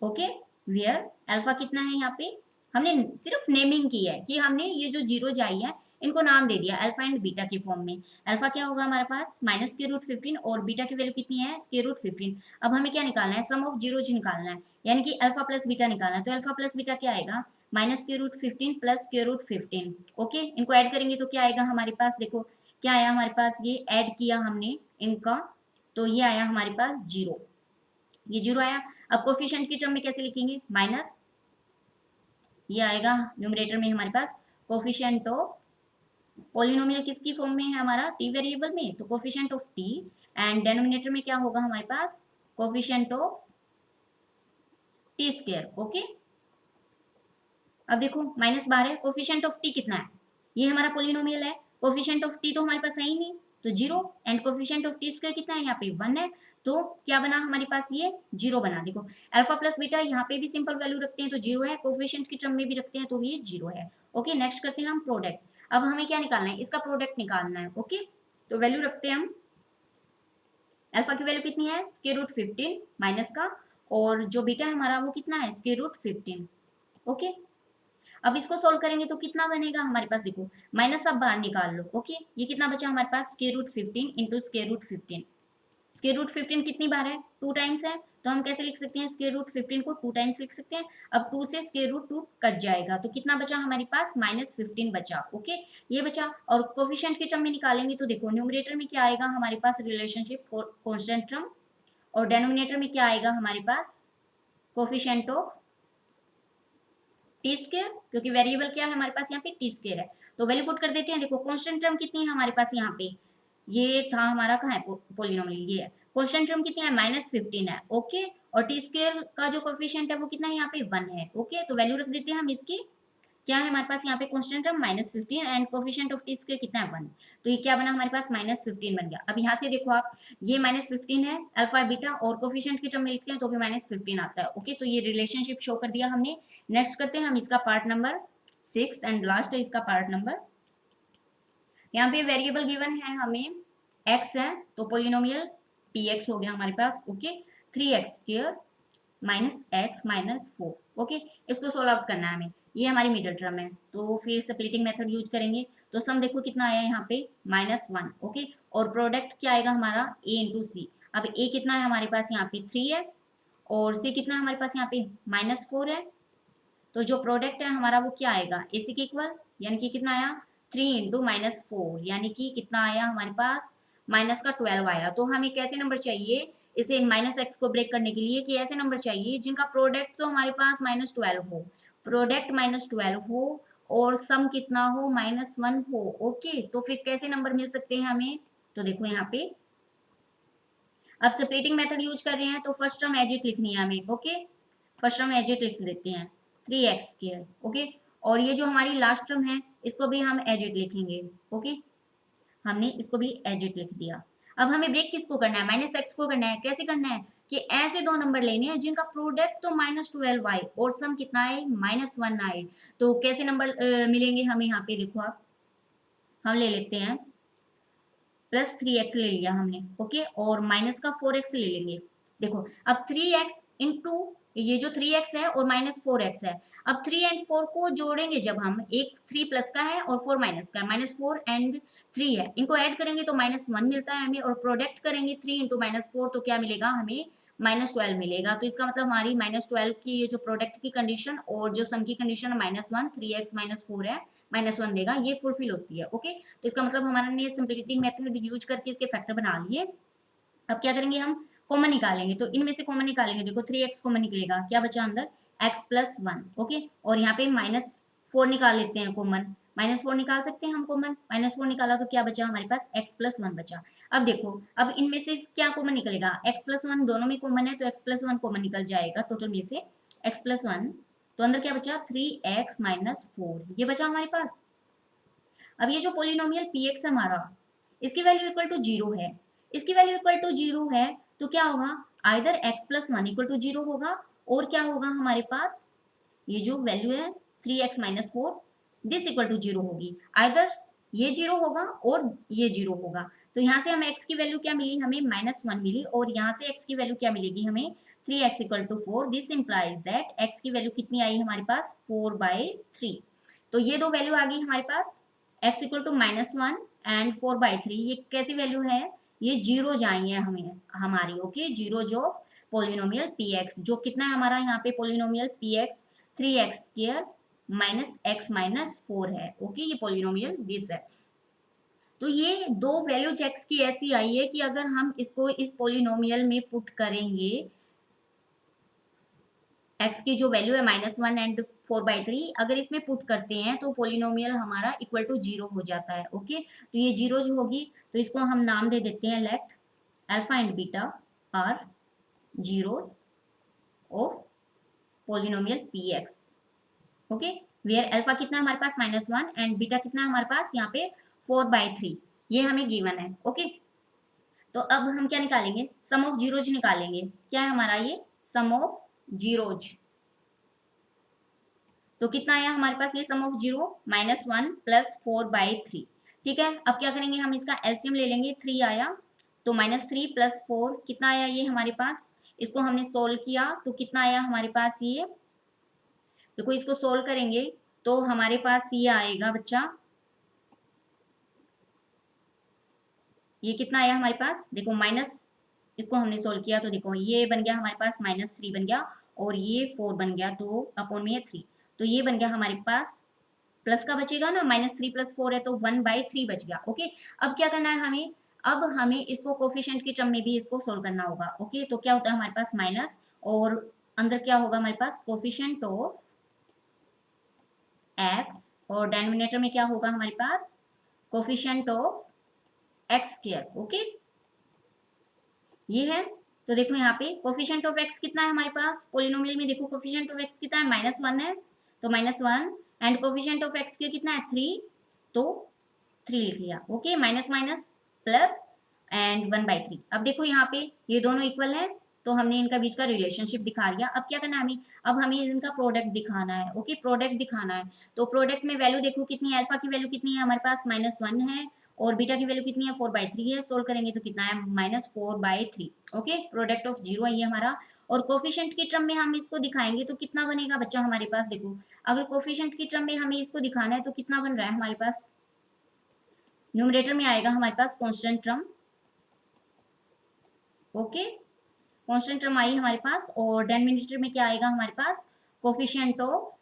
Okay, where alpha कितना है, यहाँ पे हमने सिर्फ नेमिंग की है कि हमने ये जो जीरोज आई है इनको नाम दे दिया अल्फा एंड बीटा के फॉर्म में। अल्फा क्या होगा हमारे पास माइनस स्क्वायर रूट 15 और बीटा की वैल्यू कितनी है, स्क्वायर रूट 15। अब हमें क्या निकालना है, सम ऑफ जीरोज निकालना है, यानी कि अल्फा प्लस बीटा निकालना है। तो अल्फा प्लस बीटा क्या आएगा, minus square root 15 plus square root 15। Okay, इनको ऐड करेंगे तो क्या आएगा हमारे पास, देखो क्या आया हमारे पास, ये ऐड किया हमने इनका तो ये आया हमारे पास जीरो, ये जीरो आया। अब कोफिशिएंट की टर्म में कैसे लिखेंगे, माइनस, ये आएगा न्यूमरेटर में हमारे पास कोफिशिएंट ऑफ पोलिनोमियल किसकी फॉर्म में है हमारा, टी वेरिएबल में, तो coefficient of t, and denominator में क्या होगा हमारे पास, coefficient of T square. Okay, अब देखो माइनस बार है, कोफिशिएंट ऑफ टी कितना है, ये हमारा पोलिनोमियल है, कोफिशिएंट ऑफ टी तो हमारे पास है ही नहीं तो zero, and coefficient of T square कितना है यहाँ पे 1 है, तो क्या बना हमारे पास, ये जीरो बना। देखो अल्फा प्लस बीटा यहाँ पे भी सिंपल वैल्यू रखते हैं तो जीरो है, कोफिशिएंट की टर्म में भी रखते हैं तो ये जीरो है। ओके, नेक्स्ट करते हैं हम प्रोडक्ट। अब हमें क्या निकालना है, इसका प्रोडक्ट निकालना है। ओके, तो वैल्यू रखते हैं हम, अल्फा की वैल्यू कितनी है, स्क्वायर रूट 15 माइनस का, और जो बीटा है हमारा वो कितना है, स्क्वायर रूट 15। ओके, अब इसको सोल्व करेंगे तो कितना बनेगा हमारे पास, देखो माइनस सब बाहर निकाल लो। ओके, ये कितना बचा हमारे पास, square root 15 into square root 15। Square root 15 कितनी बार है, 2 टाइम्स है, तो हम कैसे लिख सकते हैं, स्क्वायर रूट 15 को 2 टाइम्स लिख सकते हैं। अब 2 से स्क्वायर रूट 2 कट जाएगा तो कितना बचा हमारे पास, माइनस 15 बचा। ओके, ये बचा, और कोफिशिएंट के टर्म में निकालेंगे तो देखो न्यूमरेटर में क्या आएगा हमारे पास, रिलेशनशिप कांस्टेंट टर्म, और डेनोमिनेटर में क्या आएगा हमारे पास, कोफिशिएंट ऑफ टी स्क्वायर, क्योंकि वेरिएबल क्या है हमारे पास यहाँ पे, टी स्क्वायर है। तो वैल्यू पुट कर देते हैं। देखो कांस्टेंट टर्म कितनी है हमारे पास यहाँ पे, ये था हमारा, कहाँ है पोलिनोमियल, ये है। कांस्टेंट टर्म कितनी है, माइनस 15 है। ओके, और टी स्क्वायर का जो कोफिशिएंट है वो कितना है यहाँ पे 1 है। ओके, तो वैल्यू रख देते हैं हम इसकी क्या है हमारे पास यहाँ पे constant term -15 and coefficient of T square कितना है 1। तो ये क्या बना हमारे पास -15 बन गया। अब यहाँ से देखो आप, ये -15 है अल्फा बीटा और कोफिशिएंट की टर्म में लिखते हैं तो भी -15 आता है। ओके, तो ये रिलेशनशिप शो कर दिया हमने। नेक्स्ट करते हैं हम इसका पार्ट नंबर 6 एंड लास्ट है इसका पार्ट नंबर। यहाँ पे वेरिएबल गिवन है हमें x है, तो पोलिनोमियल px हो गया हमारे पास। Okay, 3x² -x -4। ओके, इसको सोल्व आउट करना है हमें। ये हमारी मिडिल टर्म है, तो फिर स्प्लिटिंग मेथड यूज करेंगे। तो सम देखो कितना आया यहाँ पे -1। ओके, और प्रोडक्ट क्या आएगा हमारा a इंटू सी। अब a कितना है हमारे पास यहाँ पे 3 है और c कितना है हमारे पास यहाँ पे -4 है। तो जो प्रोडक्ट है हमारा वो क्या आएगा ए सी के इक्वल, यानी कि कितना आया 3 इंटू -4, यानी कि कितना आया हमारे पास माइनस का 12 आया। तो हमें कैसे नंबर चाहिए इसे -x को ब्रेक करने के लिए, कि ऐसे नंबर चाहिए जिनका प्रोडक्ट तो हमारे पास -12 हो, प्रोडक्ट -12 हो और सम कितना हो -1 हो। ओके, तो फिर कैसे नंबर मिल सकते हैं हमें। तो देखो यहाँ पे अब स्प्लिटिंग मेथड यूज कर रहे हैं तो फर्स्ट टर्म एज इट लिखनी है हमें। Okay, first term as it लिख देते हैं 3x²। ओके, और ये जो हमारी लास्ट टर्म है इसको भी हम एज इट लिखेंगे। ओके, हमने इसको भी एज इट लिख दिया। अब हमें ब्रेक किसको करना है, -x को करना है। कैसे करना है कि ऐसे दो नंबर लेने हैं जिनका प्रोडक्ट तो -12 आए और सम कितना आए -1 आए। तो कैसे नंबर मिलेंगे हमें यहाँ पे, देखो आप, हम ले लेते हैं +3x ले लिया हमने। ओके, और माइनस का 4x ले लेंगे। देखो अब 3x इंटू ये जो 3x है और -4x है। अब 3 एंड 4 को जोड़ेंगे जब हम, एक 3 प्लस का है और 4 माइनस का है, -4 एंड 3 है, इनको ऐड करेंगे तो -1 मिलता है हमें, और प्रोडक्ट करेंगे 3 इंटू -4 तो क्या मिलेगा हमें -12 मिलेगा। तो इसका मतलब हमारी -12 की ये जो प्रोडक्ट की कंडीशन और जो सम की कंडीशन -1 3x -4 है, -1 देगा, ये फुलफिल होती है। ओके, तो इसका मतलब हमारा ने सिंपलिफिकेटिंग मेथड यूज करके इसके फैक्टर बना लिए। अब क्या करेंगे हम कॉमन निकालेंगे, तो इनमें से कॉमन निकालेंगे। देखो 3x कॉमन निकलेगा, क्या बचा अंदर x+1। ओके, और यहाँ पे -4 निकाल लेते हैं कॉमन, -4 निकाल सकते हैं हम कॉमन। -4 निकाला तो क्या बचा हमारे पास x+1 बचा। अब देखो अब इनमें से क्या कॉमन निकलेगा, x+1 दोनों में कॉमन है तो x+1 कॉमन निकल जाएगा टोटल में से x+1। तो अंदर क्या बचा 3x -4, ये बचा हमारे पास। अब ये जो पोलिनोमियल px है हमारा, इसकी वैल्यू इक्वल टू 0 है, इसकी वैल्यू इक्वल टू 0 है, तो क्या होगा आइदर x+1 इक्वल टू 0 होगा, और क्या होगा हमारे पास ये जो वैल्यू है 3x -4 दिस इक्वल टू 0 होगी। आइदर ये 0 होगा और ये 0 होगा। तो यहाँ से हमें x की वैल्यू क्या मिली, हमें -1 मिली, और यहाँ से x की वैल्यू क्या मिलेगी हमें 3x equal to 4। This implies that x की वैल्यू कितनी आई हमारे पास 4/3। तो ये दो वैल्यू आ गई हमारे पास, x इक्वल टू -1 एंड 4/3। ये कैसी वैल्यू है, ये जीरो जाएंगे हमें हमारी। ओके, जीरो जो पोलिनोमियल px, जो कितना है हमारा यहाँ पे पोलिनोमियल px 3x² -x -4 है। ओके, ये पोलिनोमियल दिस है। तो ये दो वैल्यूज x की ऐसी आई है कि अगर हम इसको इस पोलिनोमियल में पुट करेंगे, x की जो वैल्यू है -1 एंड 4/3, अगर इसमें पुट करते हैं तो पोलिनोमियल हमारा इक्वल टू 0 हो जाता है। ओके, तो ये जीरो जो होगी तो इसको हम नाम दे देते हैं let alpha and beta are zeros of polynomial px। Okay, where alpha कितना हमारे पास -1 एंड बीटा कितना हमारे पास यहाँ पे 4/3, ये हमें गिवन है। ओके, तो अब हम क्या निकालेंगे, सम ऑफ जीरोज निकालेंगे। क्या है हमारा ये सम ऑफ जीरोज, तो कितना आया हमारे पास ये सम ऑफ जीरो -1 + 4/3। ठीक है, अब क्या करेंगे हम इसका एलसीएम ले लेंगे, 3 आया तो -3 + 4 कितना आया ये हमारे पास, इसको हमने सोल्व किया तो कितना आया हमारे पास ये, देखो इसको सोल्व करेंगे तो हमारे पास ये आएगा बच्चा, ये कितना आया हमारे पास, देखो माइनस, इसको हमने सोल्व किया तो देखो ये बन गया हमारे पास -3 बन गया, और ये 4 बन गया, तो अपॉन में 3, तो ये बन गया हमारे पास प्लस का बचेगा ना, -3 + 4 है तो 1/3 बच गया। ओके, अब क्या करना है हमें, अब हमें इसको कोफिशिएंट की टर्म में भी इसको सोल्व करना होगा। ओके, तो क्या होता है हमारे पास माइनस, और अंदर क्या होगा हमारे पास कोफिशिएंट ऑफ x, और डेनोमिनेटर में क्या होगा हमारे पास कोफिशिएंट ऑफ x²। ओके, ये है। तो देखो यहाँ पे कोफिशिएंट ऑफ x कितना है हमारे पास पोलिनोमियल में, देखो कोफिशिएंट ऑफ x कितना है -1 है, तो -1 and coefficient of x square कितना है 3, तो 3 लिख लिया। Okay, minus minus plus and 1/3। अब देखो यहाँ पे ये दोनों इक्वल है, तो हमने इनका बीच का रिलेशनशिप दिखा दिया। अब क्या करना है हमें, अब हमें इनका प्रोडक्ट दिखाना है। ओके, प्रोडक्ट दिखाना है, तो प्रोडक्ट में वैल्यू देखो कितनी है, अल्फा की वैल्यू कितनी है हमारे पास -1 है, और बीटा की वैल्यू कितनी है 4/3 है। सोल्व करेंगे तो कितना है -4/3। ओके, प्रोडक्ट ऑफ जीरो है ये हमारा। और कोफिशिएंट की टर्म में हम इसको दिखाएंगे तो कितना बनेगा बच्चा हमारे पास, देखो अगर कोफिशिएंट की टर्म में हमें इसको दिखाना है तो कितना बन रहा है हमारे पास, न्यूमरेटर में आएगा हमारे पास constant term. Okay, constant term आई हमारे पास, और डिनोमिनेटर में क्या आएगा हमारे पास, coefficient of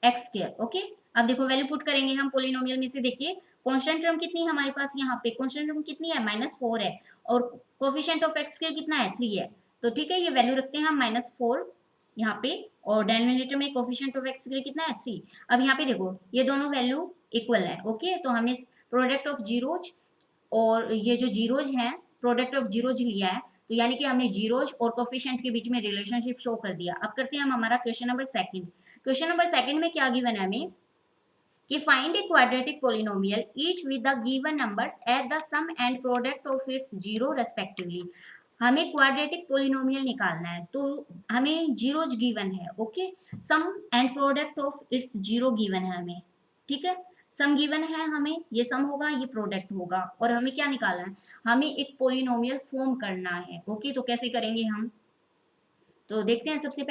x square. Okay, अब देखो वैल्यू पुट करेंगे हम पोलिनोमियल में से। देखिए कांस्टेंट टर्म कितनी है हमारे पास, यहाँ पे कांस्टेंट टर्म कितनी है -4 है, और कोफिशिएंट ऑफ एक्स स्क्वायर कितना है 3 है। तो ठीक है, ये वैल्यू रखते हैं हम -4 यहाँ पे, और डिनोमिनेटर में कोफिशिएंट ऑफ एक्स स्क्वायर कितना है 3। अब यहाँ पे देखो ये दोनों वैल्यू इक्वल है। ओके, तो हमने प्रोडक्ट ऑफ जीरोज, और ये जो जीरोज हैं प्रोडक्ट ऑफ जीरोज लिया है, तो यानी कि हमने जीरोज और कोफिशिएंट के बीच में रिलेशनशिप शो कर दिया। अब करते हैं हम हमारा question number second. Question number second में क्या गिवन है हमें कि find a quadratic polynomial each with the given numbers at the sum and product of its zero respectively. हमें क्वाड्रेटिक पोलिनोमियल निकालना है, तो हमें जीरोज गिवन है। Okay, sum and product of its zero given है हमें। ठीक है, सम गिवन है हमें, ये सम होगा ये प्रोडक्ट होगा, और हमें क्या निकालना है, हमें एक पोलिनोमियल फॉर्म करना है। ओके, तो कैसे करेंगे हम, तो देखते हैं। सबसे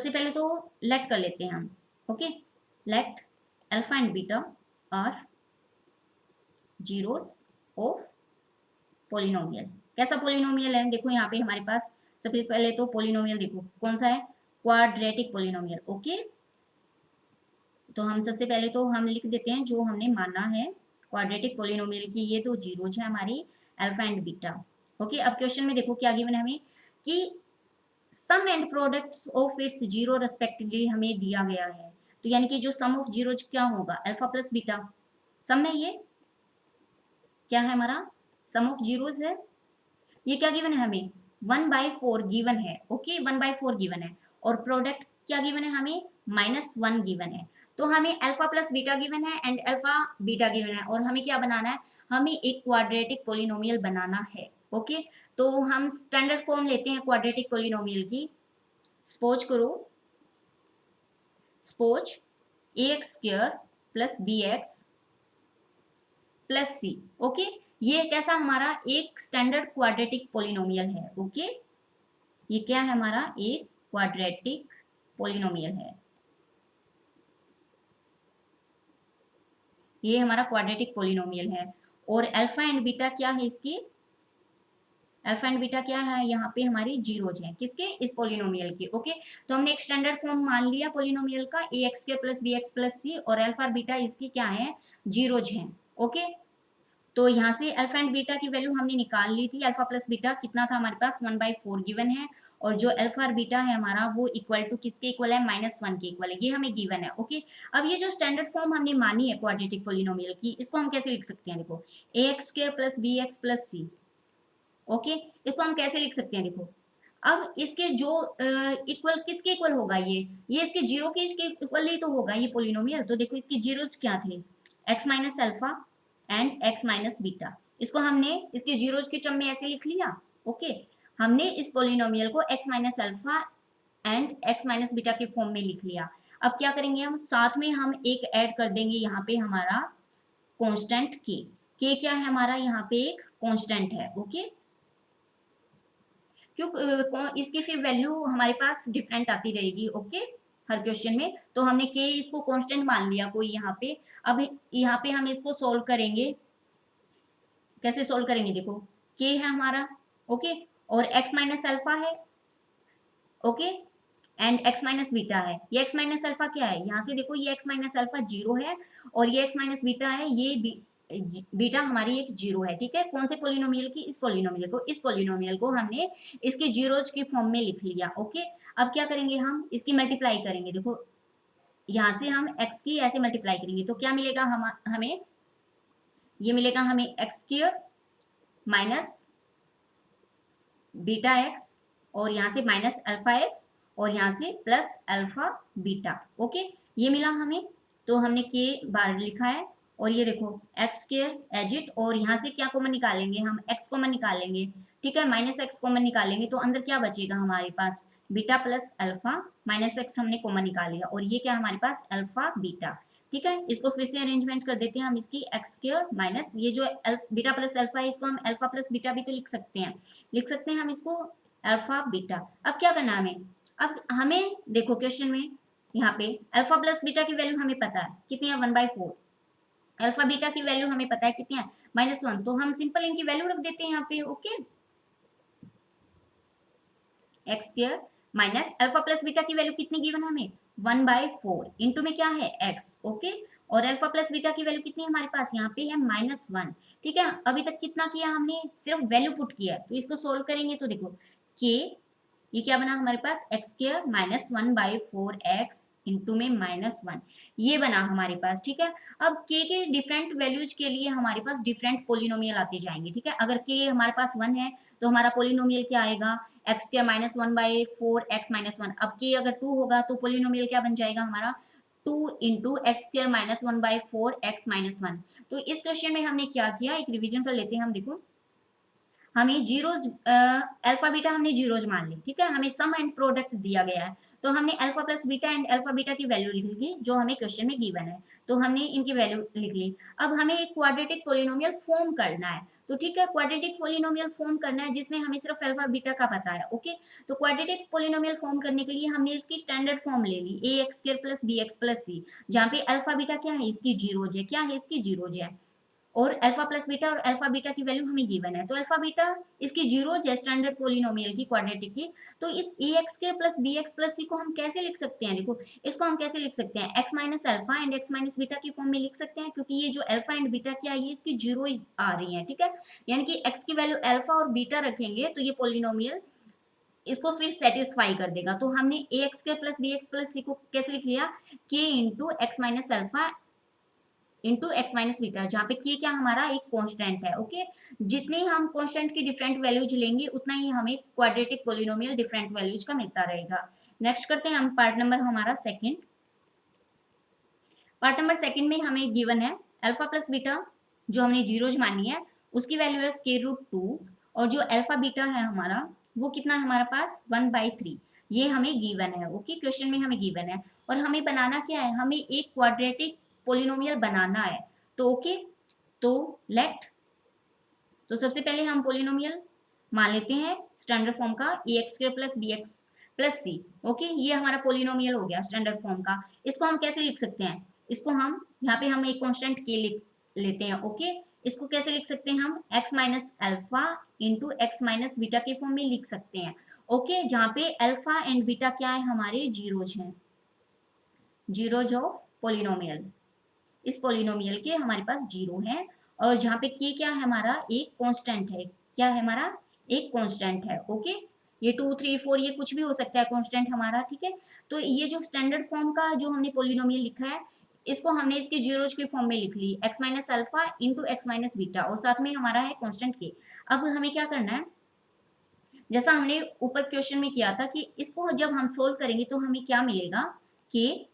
पहले तो लेट कर लेते हैं हम। Okay, let alpha and beta are zeros of polynomial. कैसा पोलिनोमियल है, देखो यहाँ पे हमारे पास सबसे पहले तो पोलिनोमियल देखो कौन सा है, क्वाड्रेटिक पोलिनोमियल। ओके, तो हम सबसे पहले तो हम लिख देते हैं जो हमने माना है क्वाड्रेटिक पोलिनोमियल की, ये तो जीरोज है हमारी अल्फा एंड बीटा। ओके, अब क्वेश्चन में देखो क्या गिवन है हमें कि sum and products of its zero respectively हमें दिया गया है। तो यानी कि जो सम ऑफ जीरोज क्या होगा, अल्फा प्लस बीटा। सम में ये क्या है हमारा, सम ऑफ जीरोज है। ये क्या गिवन है हमें, 1/4 गिवन है। ओके, 1/4 गिवन है, और प्रोडक्ट क्या गिवन है हमें, -1 गिवन है। तो हमें अल्फा प्लस बीटा गिवन है एंड अल्फा बीटा गिवन है, और हमें क्या बनाना है, हमें एक क्वाड्रेटिक पोलिनोमियल बनाना है। ओके, तो हम स्टैंडर्ड फॉर्म लेते हैं क्वाड्रेटिक पोलिनोमियल की। सपोज करो, suppose ax² plus bx plus c. Okay, ये कैसा हमारा एक स्टैंडर्ड क्वाड्रेटिक पोलिनोमियल है। ओके, ये क्या है हमारा, एक क्वाड्रेटिक पोलिनोमियल है। ये हमारा क्वाड्रेटिक पोलिनोमियल है, और अल्फा एंड बीटा क्या है इसकी, अल्फा एंड बीटा क्या है यहाँ पे हमारी जीरोज हैं, किसके, इस पोलिनोमियल के। ओके, तो हमने एक स्टैंडर्ड फॉर्म मान लिया पोलिनोमियल का, ax² प्लस bx प्लस सी, और अल्फा बीटा इसकी क्या है, जीरोज हैं। ओके, तो यहाँ से अल्फा एंड बीटा की वैल्यू हमने निकाल ली थी। अल्फा प्लस बीटा कितना था हमारे पास, 1/4 गिवन है, और जो अल्फा और बीटा है हमारा वो इक्वल टू किसके इक्वल है, -1 के इक्वल है, ये हमें गिवन है। ओके, अब ये जो स्टैंडर्ड फॉर्म हमने मानी है क्वाड्रेटिक पोलिनोमियल की, इसको हम कैसे लिख सकते हैं, देखो ax² plus bx plus c. Okay, इसको हम कैसे लिख सकते हैं, देखो अब इसके जो इक्वल किसके इक्वल होगा, ये इसके जीरो के इसके इक्वल ही तो होगा ये पोलिनोमियल। तो देखो इसके जीरोज क्या थे, x minus alpha and x minus beta. इसको हमने इसके जीरोज के टर्म में ऐसे लिख लिया। ओके, हमने इस पोलिनोमियल को x minus alpha and x minus beta के फॉर्म में लिख लिया। अब क्या करेंगे हम, साथ में हम एक ऐड कर देंगे यहाँ पे हमारा कांस्टेंट k क्या है हमारा, यहाँ पे एक कांस्टेंट है। ओके, क्यों, इसकी फिर वैल्यू हमारे पास डिफरेंट आती रहेगी। ओके, हर क्वेश्चन में, तो हमने के इसको कांस्टेंट मान लिया कोई यहाँ पे। अब यहाँ पे हम इसको सोल्व करेंगे, कैसे सोल्व करेंगे, देखो के है हमारा। ओके, और x माइनस अल्फा है। Okay, and x minus beta है। ये x माइनस अल्फा क्या है, यहाँ से देखो ये x माइनस अल्फा जीरो है, और ये x माइनस बीटा है, ये बीटा हमारी एक जीरो है। ठीक है, कौन से पोलिनोमियल की, इस पोलिनोमियल को हमने इसके जीरोज की फॉर्म में लिख लिया। ओके, अब क्या करेंगे हम, इसकी मल्टीप्लाई करेंगे। देखो यहाँ से हम x की ऐसे मल्टीप्लाई करेंगे तो क्या मिलेगा, हमें ये मिलेगा हमें x² माइनस बीटा x, और यहाँ से माइनस अल्फा x, और यहाँ से प्लस अल्फा बीटा। ओके, ये मिला हमें, तो हमने के बार लिखा है। और ये देखो एक्स स्क्वायर एजिट, और यहाँ से क्या कॉमन निकालेंगे हम, एक्स कॉमन निकालेंगे, ठीक है, माइनस एक्स कॉमन निकालेंगे तो अंदर क्या बचेगा हमारे पास, beta plus alpha, minus x हमने कॉमन निकाल लिया, और ये क्या हमारे पास अल्फा बीटा। ठीक है, इसको फिर से अरेंजमेंट कर देते हैं हम, इसकी एक्स स्क्वायर माइनस ये जो बीटा प्लस अल्फा है, इसको हम अल्फा प्लस बीटा भी तो लिख सकते हैं हम इसको अल्फा बीटा। अब क्या करना है हमें, अब हमें देखो क्वेश्चन में यहाँ पे अल्फा प्लस बीटा की वैल्यू हमें पता है कितनी है, 1/4। अल्फा बीटा की वैल्यू हमें पता है कितनी है, -1, तो हम सिंपल इनकी वैल्यू रख देते हैं यहाँ पे। Okay, x square minus alpha plus beta की वैल्यू कितनी गिवन हमें, 1/4 इंटू में क्या है एक्स। ओके, और अल्फा प्लस बीटा की वैल्यू कितनी है हमारे पास, यहाँ पे है -1। ठीक है, अभी तक कितना किया हमने, सिर्फ वैल्यू पुट किया है, तो इसको सोल्व करेंगे तो देखो के, ये क्या बना हमारे पास, x square minus 1/4 x into में -1, ये बना हमारे पास। ठीक है, अब के डिफरेंट वैल्यूज के लिए हमारे पास डिफरेंट पोलिनोमियल आते जाएंगे। ठीक है, अगर के हमारे पास 1 है तो हमारा पोलिनोमियल क्या आएगा, x square minus 1/4 x minus 1। अब के अगर 2 होगा तो पोलिनोमियल क्या बन जाएगा हमारा, 2 into x square minus 1/4 x minus 1। तो इस क्वेश्चन में हमने क्या किया, एक रिविजन कर लेते हैं हम। देखो हमें जीरोज अल्फा बीटा हमने जीरोज मान ली, ठीक है, हमें सम एंड प्रोडक्ट दिया गया है, तो हमने alpha plus beta and alpha beta की वैल्यू लिख ली जो हमें क्वेश्चन में गिवन है, तो हमने इनकी वैल्यू लिख ली। अब हमें एक क्वाड्रेटिक पोलिनोमियल फॉर्म करना है, तो ठीक है, क्वाड्रेटिक पोलिनोमियल फॉर्म करना है जिसमें हमें सिर्फ अल्फा बीटा का पता है। ओके, तो क्वाड्रेटिक पोलिनोमियल फॉर्म करने के लिए हमने इसकी स्टैंडर्ड फॉर्म ले ली, a x square plus b x plus c, जहाँ पे अल्फा बीटा क्या है, इसकी जीरोज है, क्या है, इसकी जीरोज है, और अल्फा प्लस बीटा और अल्फा बीटा की वैल्यू हमें गिवन है, तो अल्फा बीटा इसकी जीरो है स्टैंडर्ड पोलिनोमियल की क्वाड्रेटिक की। तो इस a x square plus b x plus c को हम कैसे लिख सकते हैं, देखो इसको हम कैसे लिख सकते हैं, x minus alpha and x minus beta की फॉर्म में लिख सकते हैं, क्योंकि ये जो अल्फा एंड बीटा क्या है, ये इसकी जीरो आ रही है। ठीक है, यानी कि एक्स की वैल्यू अल्फा और बीटा रखेंगे तो ये पोलिनोमियल इसको फिर सेटिस्फाई कर देगा। तो हमने a x square plus b x plus c को कैसे लिख लिया, k into x minus alpha into x minus beta, जहाँ पे के क्या हमारा एक कांस्टेंट है। ओके, जितनी हम कांस्टेंट की डिफरेंट वैल्यूज लेंगे उतना ही हमें क्वाड्रेटिक पोलिनोमियल डिफरेंट वैल्यूज का मिलता रहेगा। नेक्स्ट करते हैं हम पार्ट नंबर हमारा सेकंड। पार्ट नंबर सेकंड में हमें गिवन है अल्फा प्लस बीटा, जो हमने जीरोज मानी है, उसकी वैल्यू है √2, और जो अल्फा बीटा है हमारा वो कितना है हमारे पास 1/3, ये हमें गिवन है। ओके, क्वेश्चन में हमें गिवन है, और हमें बनाना क्या है, हमें एक क्वाड्रेटिक पोलिनोमियल बनाना है। तो ओके, तो लेट, तो सबसे पहले हम पोलिनोमियल मान लेते हैं स्टैंडर्ड फॉर्म का, a x square plus b x plus c. Okay, ये हमारा पोलिनोमियल हो गया स्टैंडर्ड फॉर्म का। इसको हम कैसे लिख सकते हैं, इसको हम यहाँ पे हम एक कांस्टेंट के लिख लेते हैं। ओके, इसको कैसे लिख सकते हैं हम, x minus alpha into x minus beta के फॉर्म में लिख सकते हैं। ओके, जहाँ पे अल्फा एंड बीटा क्या है हमारे जीरोज हैं, जीरोज ऑफ पोलिनोमियल, इस पोलिनोमियल के हमारे पास जीरो है, और जहाँ पे के क्या है हमारा एक कांस्टेंट है, क्या है हमारा एक कांस्टेंट है। ओके, ये 2 3 4 ये कुछ भी हो सकता है कांस्टेंट हमारा। ठीक है, तो ये जो स्टैंडर्ड फॉर्म का जो हमने पोलिनोमियल लिखा है, इसको हमने इसके जीरोज के फॉर्म में लिख ली, x minus alpha into x minus beta, और साथ में हमारा है कांस्टेंट के। अब हमें क्या करना है, जैसा हमने ऊपर क्वेश्चन में किया था कि इसको जब हम सोल्व करेंगे तो हमें क्या मिलेगा, के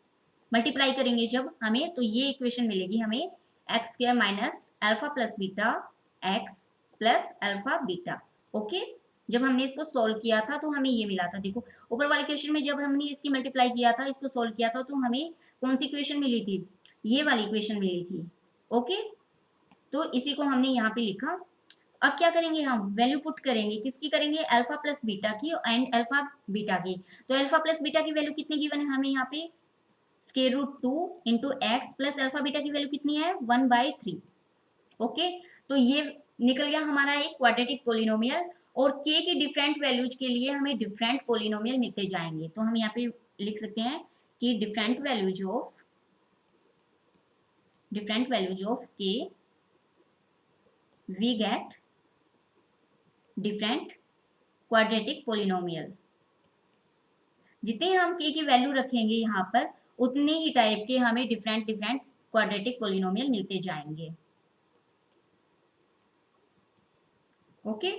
मल्टीप्लाई करेंगे जब हमें, तो ये इक्वेशन मिलेगी हमें x square minus alpha plus beta x plus alpha beta. Okay, जब हमने इसको सोल्व किया था तो हमें ये मिला था। देखो ऊपर वाले क्वेश्चन में जब हमने इसकी मल्टीप्लाई किया था, इसको सोल्व किया था, तो हमें कौन सी इक्वेशन मिली थी, ये वाली इक्वेशन मिली थी। ओके, तो इसी को हमने यहाँ पे लिखा। अब क्या करेंगे, हम वैल्यू पुट करेंगे, किसकी करेंगे, अल्फा प्लस बीटा की एंड अल्फा बीटा की। तो अल्फा प्लस बीटा की वैल्यू कितनी गिवन है हमें यहाँ पे, √2 into x plus alpha beta की वैल्यू कितनी है 1/3। ओके, तो ये निकल गया हमारा एक क्वाड्रेटिक पोलिनोमियल, और के की डिफरेंट वैल्यूज के लिए हमें डिफरेंट पोलिनोमियल मिलते जाएंगे। तो हम यहाँ पे लिख सकते हैं कि different values of k we get different quadratic polynomial. जितने हम के की वैल्यू रखेंगे यहाँ पर, उतने ही टाइप के हमें डिफरेंट क्वाड्रेटिक पोलिनोमियल मिलते जाएंगे। ओके,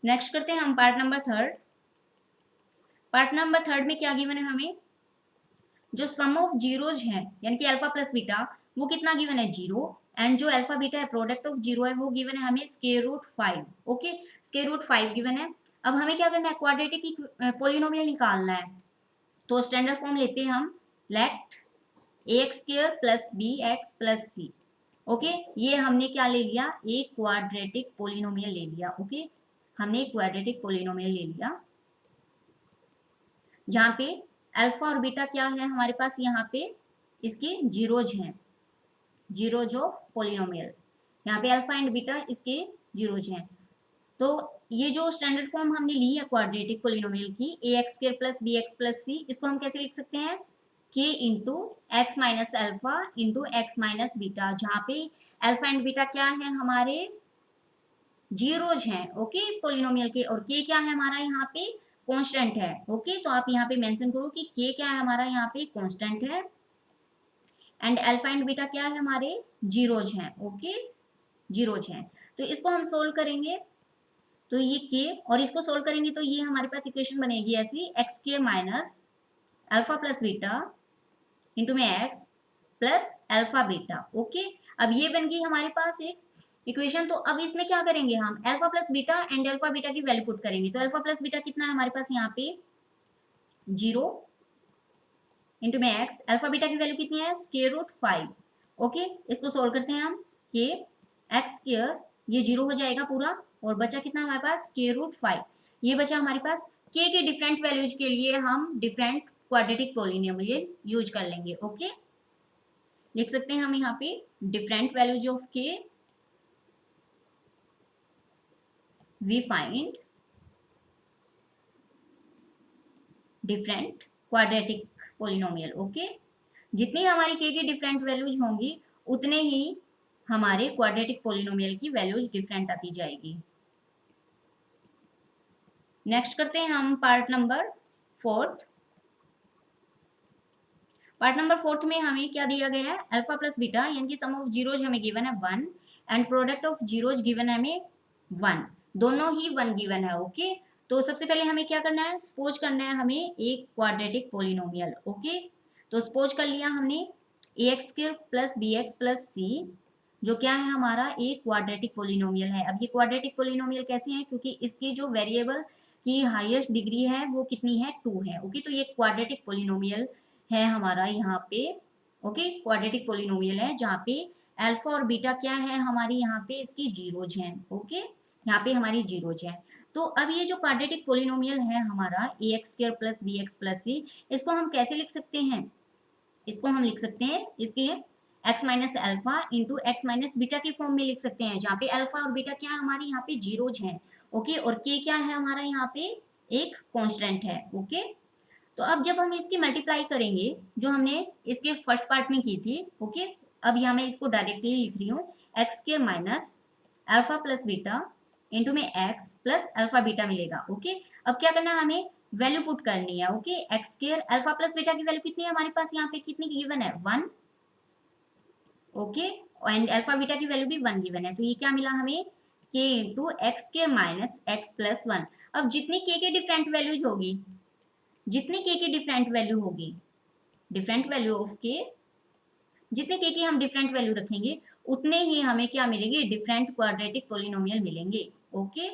नेक्स्ट करते हैं हम part number third. Part number third में क्या गिवन है हमें, जो सम ऑफ जीरोज है यानी कि अल्फा प्लस बीटा वो कितना गिवन है 0, एंड जो अल्फा बीटा है प्रोडक्ट ऑफ 0 है वो गिवन है हमें square root 5। Okay, square root 5 given है। अब हमें क्या करना है, क्वाड्रेटिक पोलिनोमियल निकालना है। तो स्टैंडर्ड फॉर्म लेते हैं हम, let ax square plus bx plus c। Okay, ये हमने क्या ले लिया, एक क्वाड्रेटिक पोलिनोमियल ले लिया। ओके, हमने एक क्वाड्रेटिक पोलिनोमियल ले लिया जहाँ पे अल्फा और बीटा क्या है हमारे पास, यहाँ पे इसके जीरोज हैं, जीरोज ऑफ पोलिनोमियल। यहाँ पे अल्फा एंड बीटा इसके जीरोज हैं। तो ये जो स्टैंडर्ड फॉर्म हमने ली है क्वाड्रेटिक पोलिनोमियल की, a x square plus b x plus c, इसको हम कैसे लिख सकते हैं, k into x minus alpha into x minus beta, जहाँ पे अल्फा एंड बीटा क्या है हमारे जीरोज हैं। ओके, इस पोलिनोमियल के, और के क्या है हमारा यहाँ पे कांस्टेंट है। ओके, तो आप यहाँ पे मेंशन करो कि के क्या है हमारा यहाँ पे कांस्टेंट है, एंड अल्फा एंड बीटा क्या है हमारे जीरोज हैं। ओके, जीरोज हैं। तो इसको हम सोल्व करेंगे, तो ये के, और इसको सोल्व करेंगे तो ये हमारे पास इक्वेशन बनेगी ऐसी, x square minus alpha plus beta into में x plus alpha beta. Okay, अब ये बन गई हमारे पास एक इक्वेशन। तो अब इसमें क्या करेंगे हम, alpha plus beta and alpha beta की वैल्यू पुट करेंगे। तो अल्फा प्लस बीटा कितना है हमारे पास यहाँ पे 0 इंटू में एक्स, अल्फा बीटा की वैल्यू कितनी है स्क्वायर रूट 5। ओके, इसको सोल्व करते हैं हम, के एक्स स्क्वायर ये 0 हो जाएगा पूरा, और बचा कितना हमारे पास स्क्वायर रूट 5। ये बचा हमारे पास, के के डिफरेंट वैल्यूज के लिए हम डिफरेंट क्वाड्रेटिक पोलिनोमियल यूज कर लेंगे। ओके, लिख सकते हैं हम यहाँ पे different values of k we find different quadratic polynomial. Okay, जितनी हमारी के की डिफरेंट वैल्यूज होंगी उतने ही हमारे क्वाड्रेटिक पोलिनोमियल की वैल्यूज डिफरेंट आती जाएगी। नेक्स्ट करते हैं हम part number fourth. Part number fourth में हमें क्या दिया गया है, अल्फा प्लस बीटा यानी कि सम ऑफ जीरोज हमें गिवन है 1, and product of zeros given है हमें 1, दोनों ही 1 गिवन है। ओके, तो सबसे पहले हमें क्या करना है, सपोज करना है हमें एक क्वाड्रेटिक पोलिनोमियल। ओके, तो सपोज कर लिया हमने a x square plus b x plus c, जो क्या है हमारा एक क्वाड्रेटिक पोलिनोमियल है। अब ये क्वाड्रेटिक पोलिनोमियल कैसे है, क्योंकि इसकी जो वेरिएबल की हाईएस्ट डिग्री है वो कितनी है 2 है। ओके, तो ये क्वाड्रेटिक पोलिनोमियल है हमारा यहाँ पे। ओके, क्वाड्रेटिक पोलिनोमियल है जहाँ पे अल्फा और बीटा क्या है हमारी यहाँ पे इसकी जीरोज हैं। ओके, यहाँ पे हमारी जीरोज है। तो अब ये जो क्वाड्रेटिक पोलिनोमियल है हमारा a x square plus b x plus c, इसको हम कैसे लिख सकते हैं, इसको हम लिख सकते हैं इसके x minus alpha into x minus beta के फॉर्म में लिख सकते हैं, जहाँ पे अल्फा और बीटा क्या है हमारे यहाँ पे जीरोज हैं। ओके, और के क्या है हमारा यहाँ पे एक कांस्टेंट है। ओके, तो अब जब हम इसकी मल्टीप्लाई करेंगे जो हमने इसके फर्स्ट पार्ट में की थी, ओके, अब यहाँ मैं इसको डायरेक्टली लिख रही हूँ, x square minus alpha plus beta into में एक्स प्लस अल्फा बीटा मिलेगा। ओके, अब क्या करना है हमें वैल्यू पुट करनी है। Okay, x square alpha plus beta की वैल्यू कितनी है हमारे पास यहाँ पे, कितनी गिवन है 1। ओके, एंड अल्फा बीटा की वैल्यू भी 1 गिवन है। तो ये क्या मिला हमें, के into x square minus x plus 1। अब जितनी के डिफरेंट वैल्यूज होगी, जितनी के की डिफरेंट वैल्यू होगी, डिफरेंट वैल्यू ऑफ के, जितने के की हम डिफरेंट वैल्यू रखेंगे उतने ही हमें क्या मिलेंगे, डिफरेंट क्वाड्रेटिक पोलिनोमियल मिलेंगे। ओके,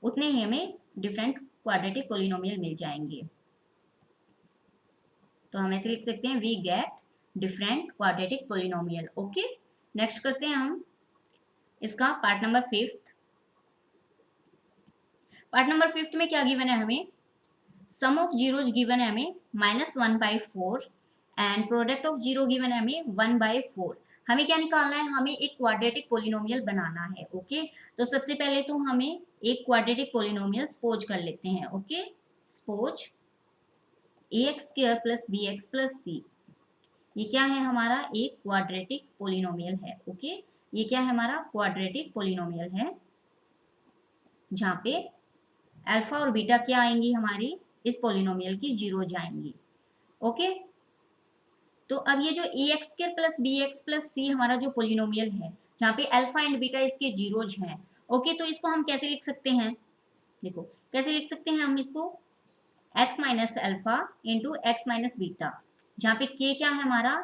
उतने ही हमें डिफरेंट क्वाड्रेटिक पोलिनोमियल मिल जाएंगे। तो हम ऐसे लिख सकते हैं, we get different quadratic polynomial. Okay, next करते हैं हम इसका पार्ट नंबर 5। पार्ट नंबर 5 में क्या गिवन है हमें, सम ऑफ जीरोज गिवन है हमें -1/4, and product of zero given है हमें 1/4। हमें क्या निकालना है, हमें एक क्वाड्रेटिक पोलिनोमियल बनाना है। ओके, तो सबसे पहले तो हमें एक क्वाड्रेटिक पोलिनोमियल सपोज कर लेते हैं। Okay, suppose a x square plus b x plus c, ये क्या है हमारा एक क्वाड्रेटिक पोलिनोमियल है। ओके, ये क्या है हमारा क्वाड्रेटिक पोलिनोमियल है जहाँ पे अल्फा और बीटा क्या आएंगी हमारी इस पोलिनोमियल की जीरो जाएंगी। ओके, तो अब ये जो a x square plus b x plus c हमारा जो पोलिनोमियल है जहाँ पे अल्फा एंड बीटा इसके जीरोज हैं। ओके, तो इसको हम कैसे लिख सकते हैं, देखो कैसे लिख सकते हैं हम इसको, x minus alpha into x minus beta, जहाँ पे k क्या है हमारा,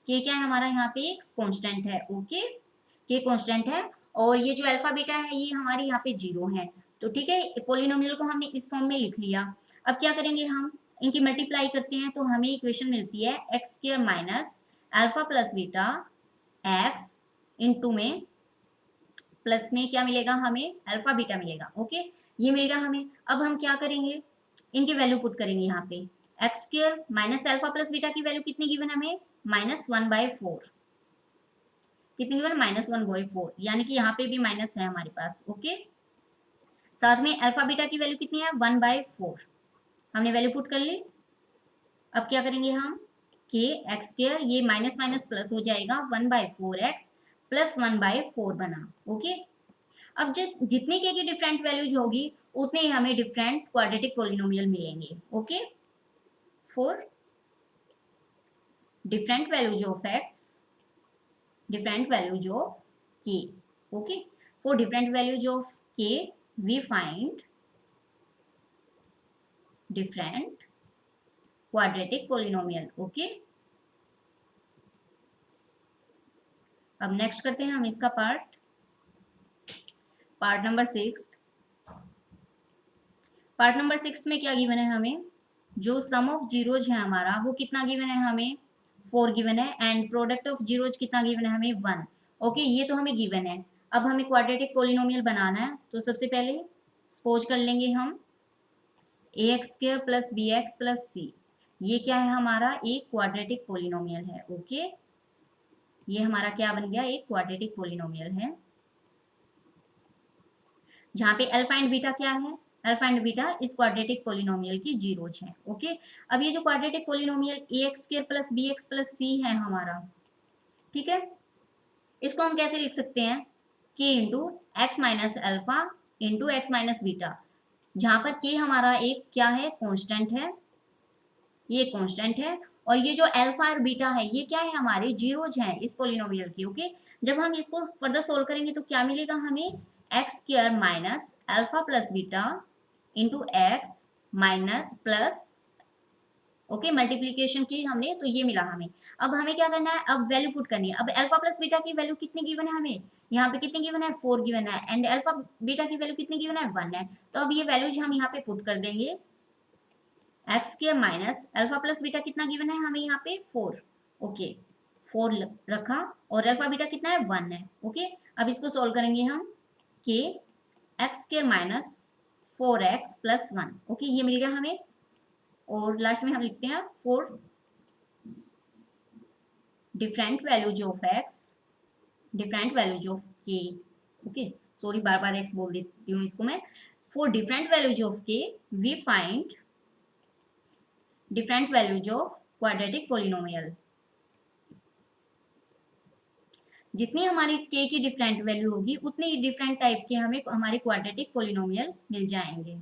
k क्या है हमारा, यहाँ पे एक कांस्टेंट है, ओके, k कांस्टेंट है, और ये जो अल्फा बीटा है ये हमारे यहाँ पे 0 है। तो ठीक है, पोलिनोमियल को हमने इस फॉर्म में लिख लिया। अब क्या करेंगे, हम इनकी मल्टीप्लाई करते हैं तो हमें इक्वेशन मिलती है x square minus alpha plus beta x into में प्लस में क्या मिलेगा हमें, अल्फा बीटा मिलेगा, ओके, ये मिल गया हमें। अब हम क्या करेंगे, इनकी वैल्यू पुट करेंगे यहाँ पे, x square minus alpha plus beta की वैल्यू कितनी गिवन हमें, -1/4, कितनी गिवन, -1/4, यानी कि यहाँ पे भी माइनस है हमारे पास, ओके। साथ में अल्फा बीटा की वैल्यू कितनी है, 1/4, हमने वैल्यू पुट कर ली। अब क्या करेंगे हम, के एक्स स्क्वायर, ये माइनस माइनस प्लस हो जाएगा, 1/4x प्लस 1/4 बना, ओके। अब जितनी के की डिफरेंट वैल्यूज होगी उतने ही हमें डिफरेंट क्वाड्रेटिक पोलिनोमियल मिलेंगे, okay. For different values of x, different values of k, okay, for different values of k we find different quadratic polynomial, okay। अब नेक्स्ट करते हैं हम इसका पार्ट नंबर 6। पार्ट नंबर 6 में क्या गिवन है हमें, जो सम ऑफ जीरोज है हमारा वो कितना गिवन है हमें, 4 गिवन है, एंड प्रोडक्ट ऑफ जीरोज कितना गिवन है हमें, 1, ओके, ये तो हमें गिवन है। अब हमें क्वाड्रेटिक पोलिनोमियल बनाना है, तो सबसे पहले सपोज कर लेंगे हम ax² plus bx plus c, ये क्या है हमारा, एक क्वाड्रेटिक पोलिनोमियल है, ओके, ये हमारा क्या बन गया, एक क्वाड्रेटिक पोलिनोमियल है, जहाँ पे अल्फा एंड बीटा क्या है, अल्फा एंड बीटा इस क्वाड्रेटिक पोलिनोमियल की जीरोज है, ओके। अब ये जो quadratic polynomial ax² plus bx plus c है हमारा, ठीक है, इसको हम कैसे लिख सकते हैं, k into x minus alpha into x minus beta, जहां पर k हमारा एक क्या है, कांस्टेंट है, ये कांस्टेंट है, और ये जो अल्फा और बीटा है ये क्या है, हमारे जीरोज हैं इस पोलिनोमियल की, ओके। जब हम इसको फर्दर सोल्व करेंगे तो क्या मिलेगा हमें, x square minus alpha plus beta into x minus plus, okay, multiplication की हमने तो ये मिला हमें। अब हमें क्या करना है, अब वैल्यू पुट करनी है। अब अल्फा प्लस बीटा की वैल्यू कितनी गिवन है हमें, यहाँ पे कितनी गिवन है, 4 गिवन है, एंड अल्फा बीटा की वैल्यू कितनी गिवन है, 1 है। तो अब ये वैल्यूज हम यहाँ पे पुट कर देंगे, x square minus alpha plus beta कितना गिवन है हमें यहाँ पे, 4, ओके, 4 रखा, और अल्फा बीटा कितना है, 1 है, ओके। अब इसको सोल्व करेंगे हम, के x square minus 4x plus 1, okay, ये मिल गया हमें, और लास्ट में हम लिखते हैं for different values of x, different values of k, okay, sorry बार बार x बोल देती हूँ इसको मैं, for different values of k we find different values of quadratic polynomial, जितनी हमारी k की डिफरेंट वैल्यू होगी उतनी डिफरेंट टाइप के हमें हमारे क्वाड्रेटिक पोलिनोमियल मिल जाएंगे।